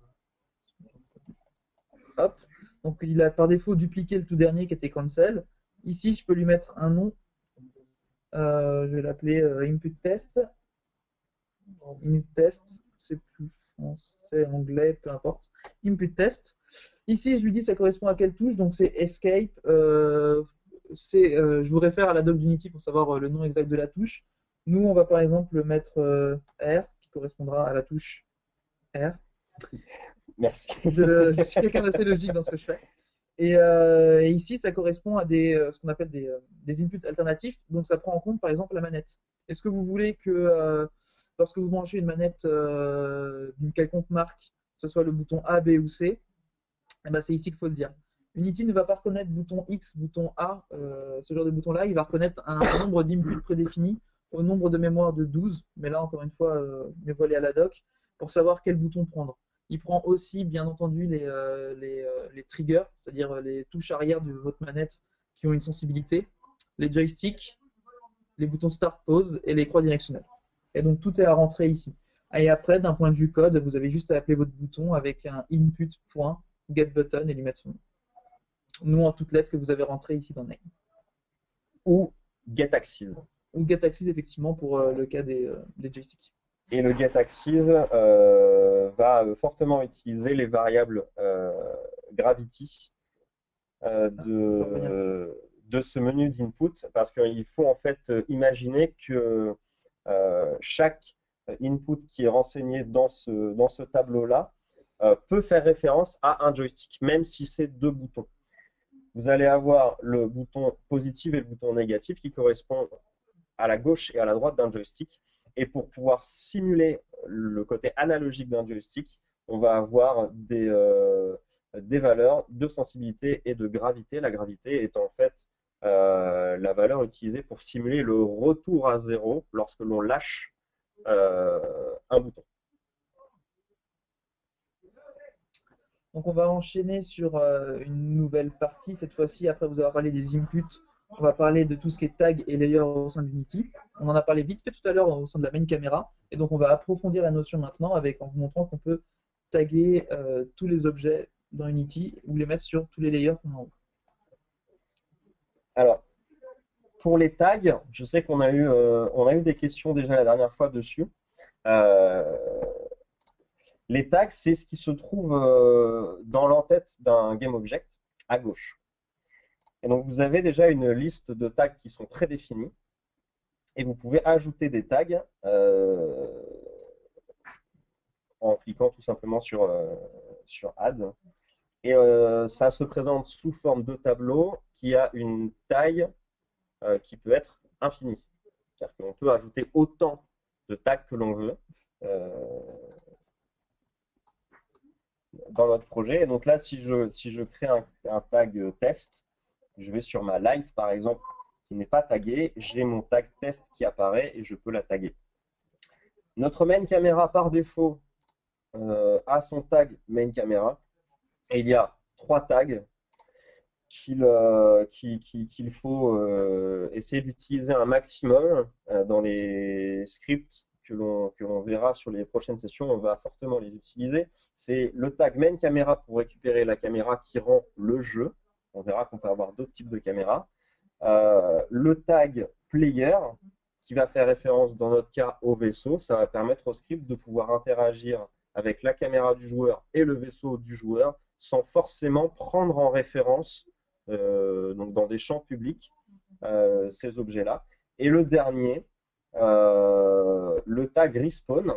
Hop. Donc il a par défaut dupliqué le tout dernier qui était cancel. Ici, je peux lui mettre un nom. Je vais l'appeler input test. Input test, c'est plus français, anglais, peu importe. Input test. Ici, je lui dis ça correspond à quelle touche. Donc c'est escape. Je vous réfère à la doc d'Unity pour savoir le nom exact de la touche. Nous, on va par exemple mettre R, qui correspondra à la touche R. Merci. Je suis quelqu'un d'assez logique dans ce que je fais. Et ici, ça correspond à ce qu'on appelle des inputs alternatifs. Donc, ça prend en compte, par exemple, la manette. Est-ce que vous voulez que lorsque vous branchez une manette d'une quelconque marque, que ce soit le bouton A, B ou C, eh ben, c'est ici qu'il faut le dire. Unity ne va pas reconnaître bouton X, bouton A, ce genre de bouton-là. Il va reconnaître un nombre d'inputs prédéfinis au nombre de mémoire de 12. Mais là, encore une fois, mieux vaut aller à la doc pour savoir quel bouton prendre. Il prend aussi, bien entendu, les triggers, c'est-à-dire les touches arrière de votre manette qui ont une sensibilité, les joysticks, les boutons start, pause et les croix directionnelles. Et donc tout est à rentrer ici. Et après, d'un point de vue code, vous avez juste à appeler votre bouton avec un input.getButton et lui mettre son nom. Nous en toutes lettres que vous avez rentré ici dans Name. Ou getAxis. Ou getAxis, effectivement, pour le cas des joysticks. Et le getAxis va fortement utiliser les variables gravity de ce menu d'input parce qu'il faut en fait imaginer que chaque input qui est renseigné dans ce tableau-là peut faire référence à un joystick, même si c'est 2 boutons. Vous allez avoir le bouton positif et le bouton négatif qui correspondent à la gauche et à la droite d'un joystick. Et pour pouvoir simuler le côté analogique d'un joystick, on va avoir des valeurs de sensibilité et de gravité. La gravité est en fait la valeur utilisée pour simuler le retour à 0 lorsque l'on lâche un bouton. Donc on va enchaîner sur une nouvelle partie. Cette fois-ci, après vous avoir parlé des inputs, on va parler de tout ce qui est tag et layer au sein d'Unity. On en a parlé vite fait tout à l'heure au sein de la main caméra. Et donc on va approfondir la notion maintenant en vous montrant qu'on peut taguer tous les objets dans Unity ou les mettre sur tous les layers qu'on a en haut. Alors, pour les tags, je sais qu'on a eu des questions déjà la dernière fois dessus. Les tags, c'est ce qui se trouve dans l'entête d'un GameObject à gauche. Et donc, vous avez déjà une liste de tags qui sont prédéfinis. Et vous pouvez ajouter des tags en cliquant tout simplement sur Add. Et ça se présente sous forme de tableau qui a une taille qui peut être infinie. C'est-à-dire qu'on peut ajouter autant de tags que l'on veut dans notre projet. Et donc là, si je crée un tag test, je vais sur ma light par exemple, qui n'est pas taguée, j'ai mon tag test qui apparaît et je peux la taguer. Notre main caméra par défaut a son tag main caméra et il y a 3 tags qu'il faut essayer d'utiliser un maximum dans les scripts que l'on verra sur les prochaines sessions. On va fortement les utiliser. C'est le tag main caméra pour récupérer la caméra qui rend le jeu. On verra qu'on peut avoir d'autres types de caméras. Le tag player qui va faire référence dans notre cas au vaisseau. Ça va permettre au script de pouvoir interagir avec la caméra du joueur et le vaisseau du joueur sans forcément prendre en référence donc dans des champs publics ces objets-là. Et le dernier, le tag respawn.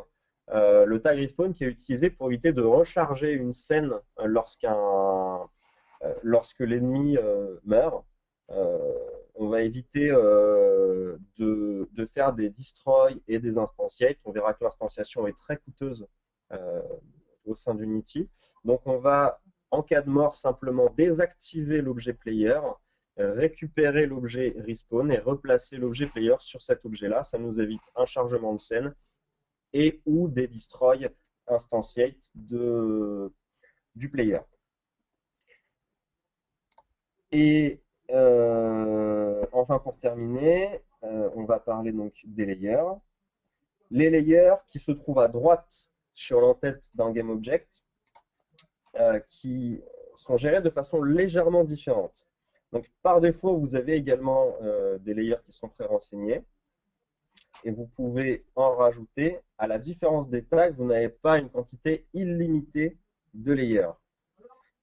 Le tag respawn qui est utilisé pour éviter de recharger une scène lorsque l'ennemi meurt. On va éviter de faire des destroy et des instantiates. On verra que l'instanciation est très coûteuse au sein d'Unity. Donc on va, en cas de mort, simplement désactiver l'objet player, récupérer l'objet respawn et replacer l'objet player sur cet objet-là. Ça nous évite un chargement de scène et ou des destroy instantiates du player. Et enfin, pour terminer, on va parler donc des layers. Les layers qui se trouvent à droite sur l'entête d'un GameObject, qui sont gérés de façon légèrement différente. Donc, par défaut, vous avez également des layers qui sont pré-renseignés. Et vous pouvez en rajouter. À la différence des tags, vous n'avez pas une quantité illimitée de layers.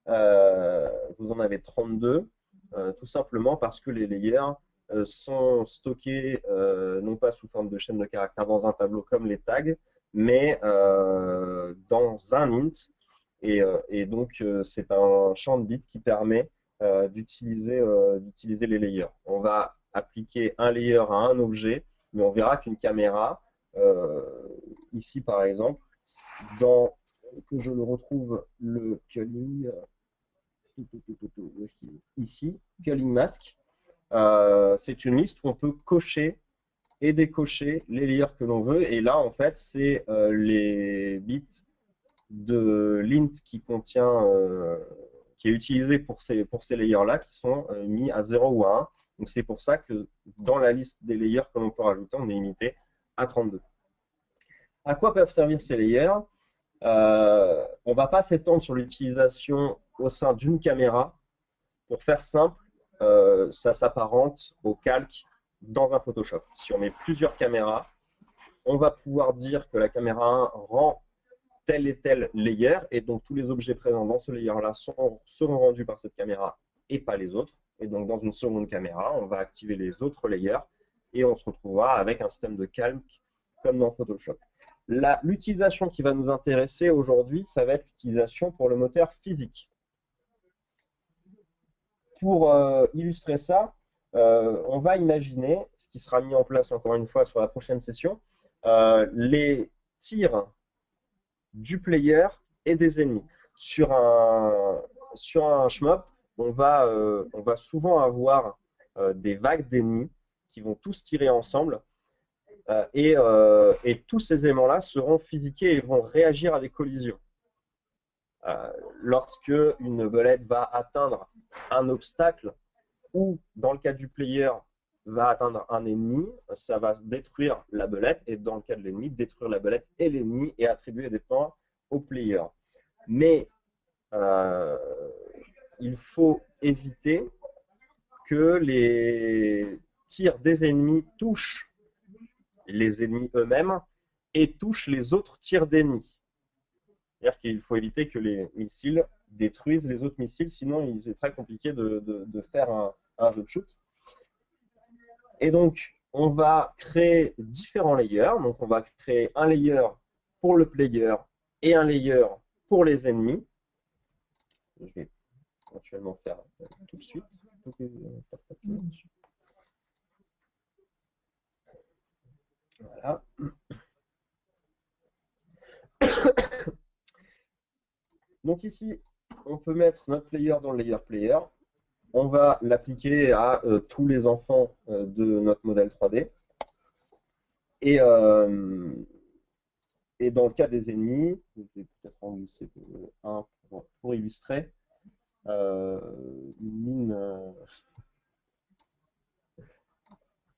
Vous en avez 32, tout simplement parce que les layers sont stockés non pas sous forme de chaîne de caractères dans un tableau comme les tags, mais dans un int. Et donc, c'est un champ de bits qui permet d'utiliser les layers. On va appliquer un layer à un objet, mais on verra qu'une caméra, ici par exemple, que je le retrouve le culling, ici, culling mask, c'est une liste où on peut cocher et décocher les layers que l'on veut. Et là, en fait, c'est les bits de l'int qui contient, qui est utilisé pour ces layers-là, qui sont mis à 0 ou à 1. Donc c'est pour ça que dans la liste des layers que l'on peut rajouter, on est limité à 32. À quoi peuvent servir ces layers? On ne va pas s'étendre sur l'utilisation au sein d'une caméra. Pour faire simple, ça s'apparente au calque dans un Photoshop. Si on met plusieurs caméras, on va pouvoir dire que la caméra 1 rend tel et tel layer, et donc tous les objets présents dans ce layer-là seront rendus par cette caméra et pas les autres. Et donc dans une seconde caméra, on va activer les autres layers et on se retrouvera avec un système de calque comme dans Photoshop. L'utilisation qui va nous intéresser aujourd'hui, ça va être l'utilisation pour le moteur physique. Pour illustrer ça, on va imaginer, ce qui sera mis en place encore une fois sur la prochaine session, les tirs du player et des ennemis. Sur un shmup, on va souvent avoir des vagues d'ennemis qui vont tous tirer ensemble et tous ces éléments-là seront physiqués et vont réagir à des collisions. Lorsque une belette va atteindre un obstacle ou, dans le cas du player, va atteindre un ennemi, ça va détruire la belette et, dans le cas de l'ennemi, détruire la belette et l'ennemi et attribuer des points au player. Mais il faut éviter que les tirs des ennemis touchent les ennemis eux-mêmes et touchent les autres tirs d'ennemis. C'est-à-dire qu'il faut éviter que les missiles détruisent les autres missiles, sinon c'est très compliqué de faire un jeu de shoot. Et donc, on va créer différents layers. Donc, on va créer un layer pour le player et un layer pour les ennemis. Je vais éventuellement faire tout de suite. Voilà. Donc ici, on peut mettre notre player dans le layer player. On va l'appliquer à tous les enfants de notre modèle 3D. Et dans le cas des ennemis, je vais peut-être en glisser un pour illustrer, une mine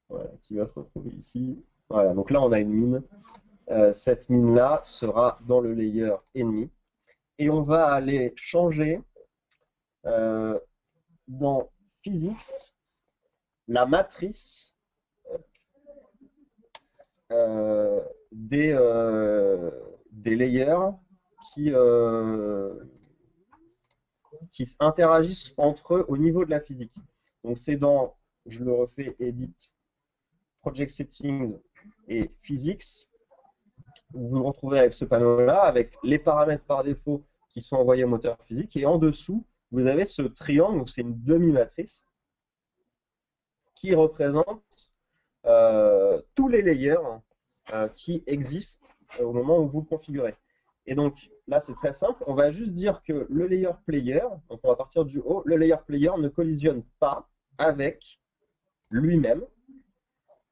voilà, qui va se retrouver ici. Voilà, donc là on a une mine. Cette mine-là sera dans le layer ennemi. Et on va aller changer dans Physics la matrice des layers qui interagissent entre eux au niveau de la physique. Donc c'est dans, je le refais, Edit, Project Settings et Physics. Vous vous retrouvez avec ce panneau-là, avec les paramètres par défaut qui sont envoyés au moteur physique. Et en dessous, vous avez ce triangle, donc c'est une demi-matrice, qui représente tous les layers qui existent au moment où vous le configurez. Et donc là, c'est très simple. On va juste dire que le layer player, donc on va partir du haut, le layer player ne collisionne pas avec lui-même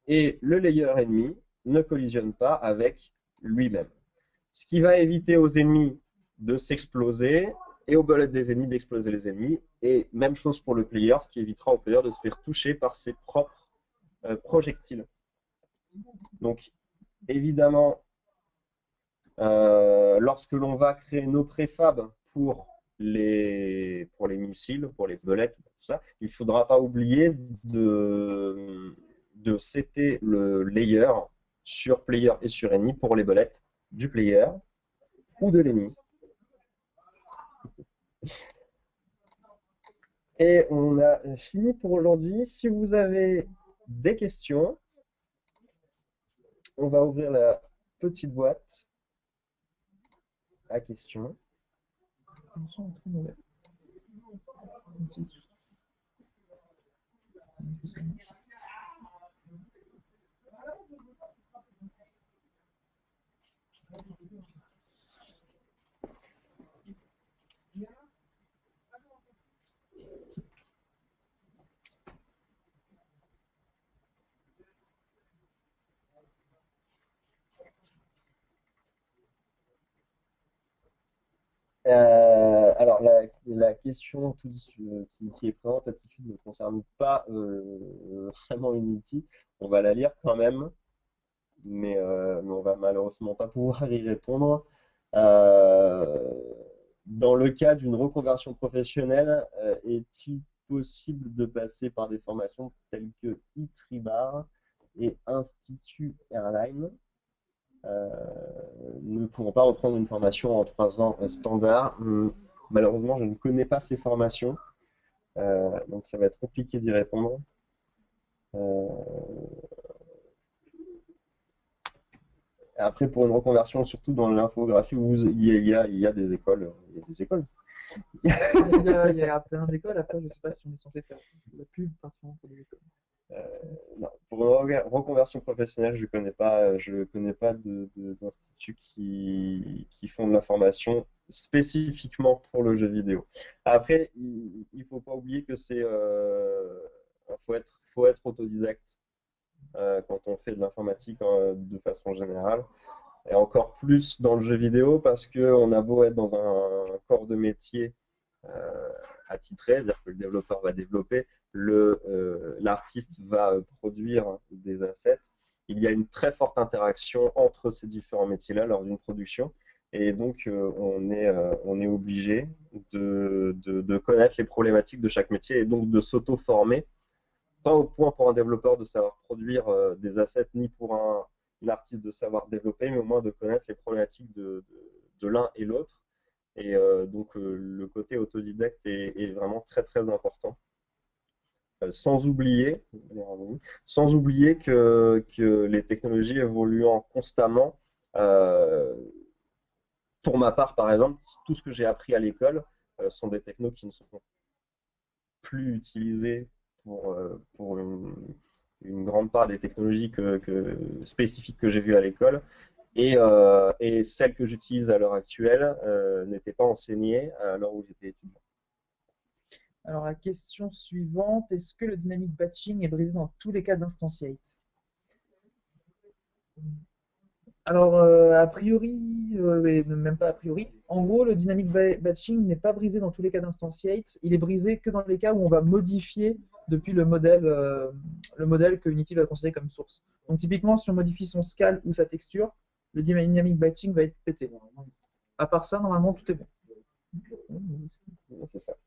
et le layer ennemi ne collisionne pas avec lui-même. Ce qui va éviter aux ennemis de s'exploser et aux bullets des ennemis d'exploser les ennemis. Et même chose pour le player, ce qui évitera au player de se faire toucher par ses propres projectiles. Donc évidemment, lorsque l'on va créer nos préfabs pour les missiles, pour les belettes, tout ça, il ne faudra pas oublier de setter le layer sur player et sur ennemi pour les belettes du player ou de l'ennemi. Et on a fini pour aujourd'hui. Si vous avez des questions, on va ouvrir la petite boîte à questions. Alors, la question qui est présente là-dessus ne concerne pas vraiment Unity. On va la lire quand même, mais on va malheureusement pas pouvoir y répondre. Dans le cas d'une reconversion professionnelle, est-il possible de passer par des formations telles que e-Tribar et Institut Airline ne pourront pas reprendre une formation en 3 ans standard. Malheureusement, je ne connais pas ces formations, donc ça va être compliqué d'y répondre. Après, pour une reconversion, surtout dans l'infographie, il y a des écoles. Il y a des écoles. Il y a plein d'écoles. Après, je ne sais pas si on est censé faire la pub particulièrement pour des écoles. Non, pour une reconversion professionnelle, je connais pas d'instituts qui font de la formation spécifiquement pour le jeu vidéo. Après, il faut pas oublier que faut être autodidacte quand on fait de l'informatique de façon générale. et encore plus dans le jeu vidéo parce qu'on a beau être dans un corps de métier attitré, c'est-à-dire que le développeur va développer, l'artiste va produire des assets. Il y a une très forte interaction entre ces différents métiers-là lors d'une production. Et donc, on est obligé de connaître les problématiques de chaque métier et donc de s'auto-former, pas au point pour un développeur de savoir produire des assets, ni pour un artiste de savoir développer, mais au moins de connaître les problématiques de l'un et l'autre. Et donc, le côté autodidacte est vraiment très, très important. Sans oublier, sans oublier que les technologies évoluant constamment, euh, pour ma part, par exemple, tout ce que j'ai appris à l'école sont des technos qui ne sont plus utilisés pour une grande part des technologies spécifiques que j'ai vues à l'école. Et celles que j'utilise à l'heure actuelle n'étaient pas enseignées à l'heure où j'étais étudiant. Alors la question suivante, est-ce que le dynamic batching est brisé dans tous les cas d'instantiate? Alors a priori, mais même pas a priori. En gros, le dynamic batching n'est pas brisé dans tous les cas d'instantiate. Il est brisé que dans les cas où on va modifier depuis le modèle que Unity va considérer comme source. Donc typiquement, si on modifie son scale ou sa texture, le dynamic batching va être pété. À part ça, normalement, tout est bon. C'est ça.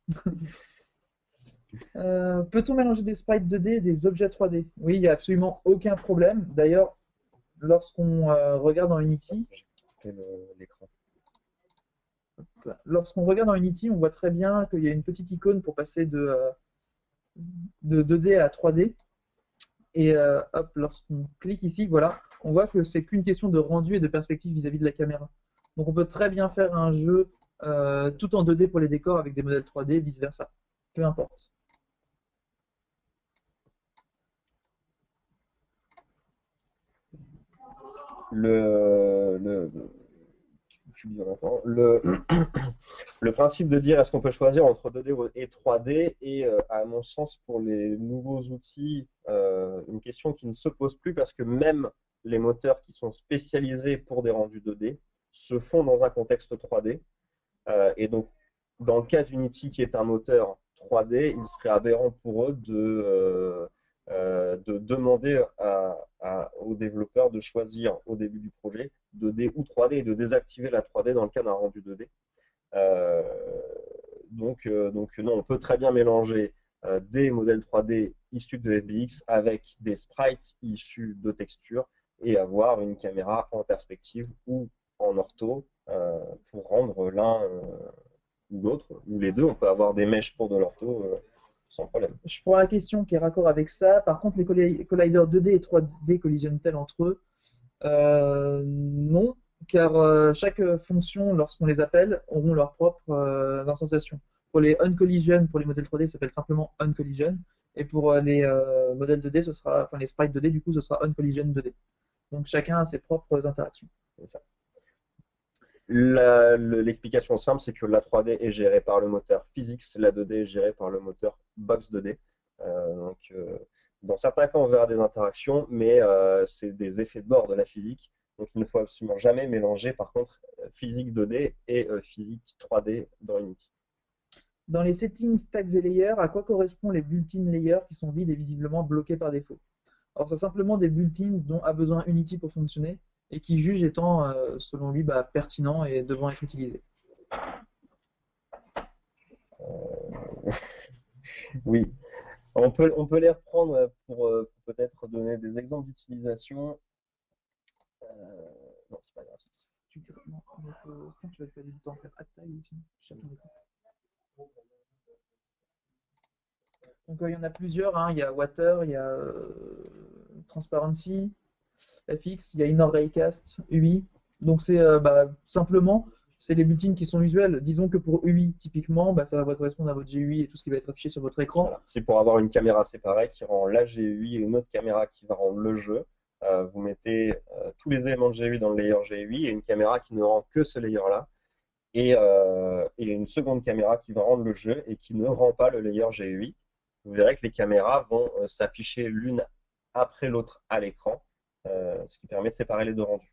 Peut-on mélanger des sprites 2D et des objets 3D? Oui, il n'y a absolument aucun problème. D'ailleurs, lorsqu'on regarde dans Unity, L'écran. on voit très bien qu'il y a une petite icône pour passer de 2D à 3D. Et hop, lorsqu'on clique ici, voilà, on voit que c'est qu'une question de rendu et de perspective vis-à-vis de la caméra. Donc on peut très bien faire un jeu tout en 2D pour les décors avec des modèles 3D, vice-versa. Peu importe. Le principe de dire est-ce qu'on peut choisir entre 2D et 3D est, à mon sens, pour les nouveaux outils, une question qui ne se pose plus parce que même les moteurs qui sont spécialisés pour des rendus 2D se font dans un contexte 3D. Et donc, dans le cas d'Unity, qui est un moteur 3D, il serait aberrant pour eux de demander aux développeurs de choisir au début du projet 2D ou 3D et de désactiver la 3D dans le cas d'un rendu 2D. Euh, donc non, on peut très bien mélanger des modèles 3D issus de FBX avec des sprites issus de textures et avoir une caméra en perspective ou en ortho pour rendre l'un ou l'autre, ou les deux. On peut avoir des mèches pour de l'ortho sans problème. Je prends la question qui est raccord avec ça. Par contre, les colliders 2D et 3D collisionnent-elles entre eux? Non, car chaque fonction, lorsqu'on les appelle, auront leur propre instantiation. Pour les uncollision, pour les modèles 3D, ça s'appelle simplement uncollision. Et pour les modèles 2D, enfin les sprites 2D, du coup, ce sera uncollision 2D. Donc chacun a ses propres interactions. C'est ça. L'explication simple, c'est que la 3D est gérée par le moteur Physics, la 2D est gérée par le moteur Box 2D. Dans certains cas, on verra des interactions, mais c'est des effets de bord de la physique. Donc, il ne faut absolument jamais mélanger, par contre, physique 2D et physique 3D dans Unity. Dans les settings, tags et layers, à quoi correspondent les built-in layers qui sont vides et visiblement bloqués par défaut? Alors, c'est simplement des built-ins dont a besoin Unity pour fonctionner et qui juge étant, selon lui, pertinent et devant être utilisé. Oui, on peut les reprendre pour peut-être donner des exemples d'utilisation. Non, c'est pas grave. Non, donc, tu vas faire du temps faire add tag aussi. Donc il y en a plusieurs, hein. Il y a Water, il y a Transparency, FX, il y a Inner Raycast, UI. Donc c'est simplement c'est les built-in qui sont usuels. Disons que pour UI, typiquement, ça va correspondre à votre GUI et tout ce qui va être affiché sur votre écran. Voilà. C'est pour avoir une caméra séparée qui rend la GUI et une autre caméra qui va rendre le jeu. Vous mettez tous les éléments de GUI dans le layer GUI et une caméra qui ne rend que ce layer-là. Et une seconde caméra qui va rendre le jeu et qui ne rend pas le layer GUI. Vous verrez que les caméras vont s'afficher l'une après l'autre à l'écran, ce qui permet de séparer les deux rendus.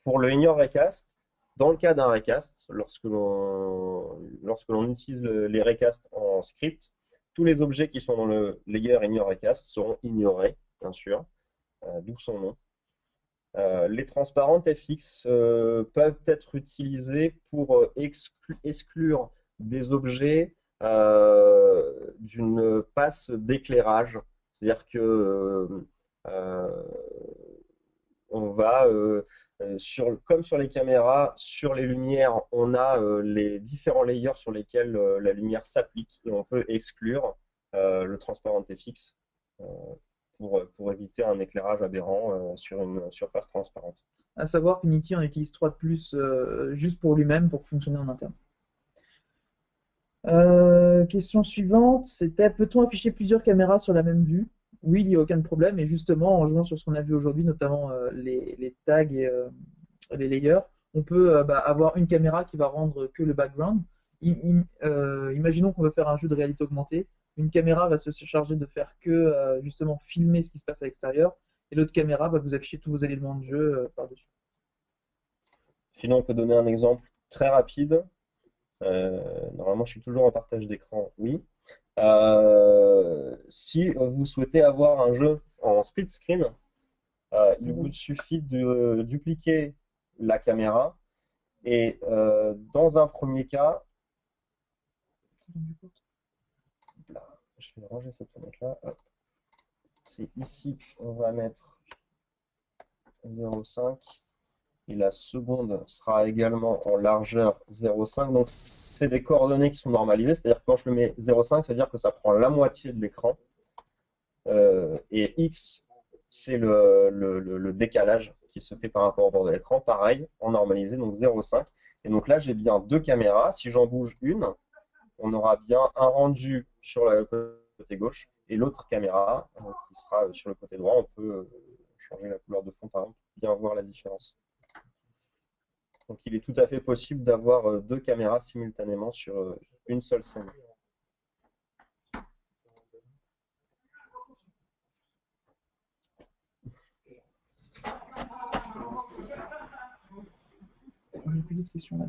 pour le in-your raycast, dans le cas d'un raycast, lorsque l'on utilise les raycasts en script, tous les objets qui sont dans le layer in-your raycast seront ignorés, bien sûr, d'où son nom. Les transparentes FX peuvent être utilisées pour exclure des objets d'une passe d'éclairage. C'est-à-dire que on va, comme sur les caméras, sur les lumières, on a les différents layers sur lesquels la lumière s'applique et on peut exclure le transparent FX pour éviter un éclairage aberrant sur une surface transparente. À savoir qu'Unity en utilise 3 de plus juste pour lui-même pour fonctionner en interne. Question suivante, c'était peut-on afficher plusieurs caméras sur la même vue? Oui, il n'y a aucun problème. Et justement, en jouant sur ce qu'on a vu aujourd'hui, notamment les tags et les layers, on peut avoir une caméra qui va rendre que le background. Imaginons qu'on veut faire un jeu de réalité augmentée. Une caméra va se charger de faire que justement filmer ce qui se passe à l'extérieur. Et l'autre caméra va vous afficher tous vos éléments de jeu par-dessus. Sinon, on peut donner un exemple très rapide. Normalement, je suis toujours en partage d'écran, oui. Si vous souhaitez avoir un jeu en split screen, il vous suffit de dupliquer la caméra et dans un premier cas, là, je vais ranger cette fenêtre-là. C'est ici, on va mettre 0,5 et la seconde sera également en largeur 0,5. Donc, c'est des coordonnées qui sont normalisées, c'est-à-dire que quand je le mets 0,5, c'est-à-dire que ça prend la moitié de l'écran. Et X, c'est le décalage qui se fait par rapport au bord de l'écran. Pareil, en normalisé, donc 0,5. Et donc là, j'ai bien deux caméras. Si j'en bouge une, on aura bien un rendu sur le côté gauche et l'autre caméra qui sera sur le côté droit. On peut changer la couleur de fond, par exemple, pour bien voir la différence. Donc il est tout à fait possible d'avoir deux caméras simultanément sur une seule scène. On n'a plus d'autres questions là.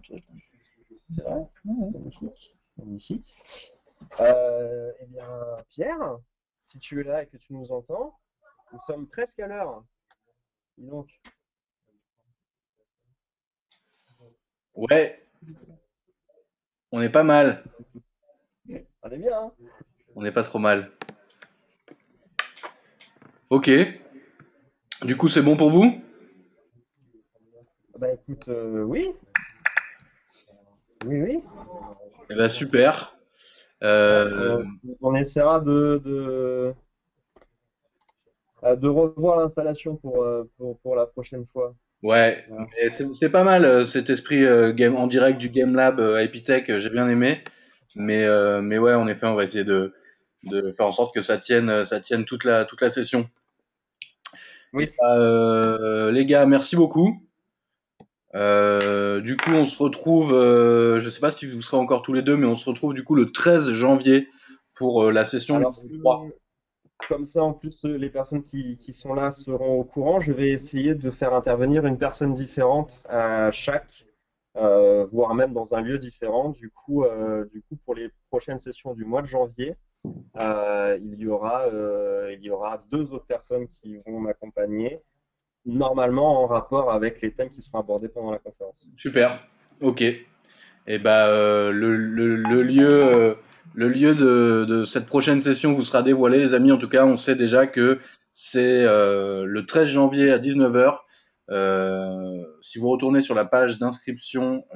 C'est vrai? Magnifique. Magnifique. Eh bien, Pierre, si tu es là et que tu nous entends, nous sommes presque à l'heure. Dis donc. Ouais, on est pas mal. On est bien, hein? On n'est pas trop mal. Ok. Du coup, c'est bon pour vous? Bah écoute, oui. Oui, oui. Eh ben, super. On essaiera de revoir l'installation pour la prochaine fois. Ouais, Voilà. mais c'est pas mal cet esprit game en direct du Game Lab à Epitech, j'ai bien aimé. Mais ouais, en effet, on va essayer de faire en sorte que ça tienne toute la session. Et Oui. les gars, merci beaucoup. Du coup, on se retrouve, je sais pas si vous serez encore tous les deux, mais on se retrouve du coup le 13 janvier pour la session Alors, numéro 3. comme ça, en plus, les personnes qui sont là seront au courant. Je vais essayer de faire intervenir une personne différente à chaque, voire même dans un lieu différent. Du coup, pour les prochaines sessions du mois de janvier, il y aura deux autres personnes qui vont m'accompagner, normalement en rapport avec les thèmes qui seront abordés pendant la conférence. Super. Ok. Et ben le lieu de cette prochaine session vous sera dévoilé, les amis. En tout cas, on sait déjà que c'est le 13 janvier à 19 heures. Si vous retournez sur la page d'inscription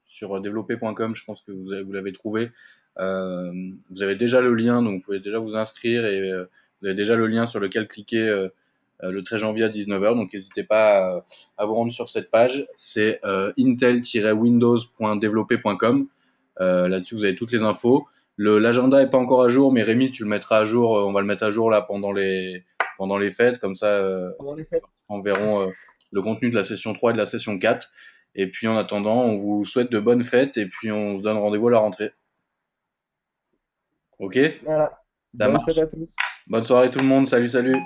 sur développer.com, je pense que vous l'avez trouvé. Vous avez déjà le lien, donc vous pouvez déjà vous inscrire et vous avez déjà le lien sur lequel cliquer le 13 janvier à 19 heures. Donc n'hésitez pas à vous rendre sur cette page. C'est intel-windows.developer.com. Là-dessus, vous avez toutes les infos. L'agenda est pas encore à jour, mais Rémi, tu le mettras à jour. On va le mettre à jour là pendant les fêtes, comme ça, Pendant les fêtes. on verra le contenu de la session 3 et de la session 4. Et puis en attendant, on vous souhaite de bonnes fêtes et puis on se donne rendez-vous à la rentrée. Ok? Voilà. Ça Bonne marche. fête à tous. Bonne soirée tout le monde. Salut, salut.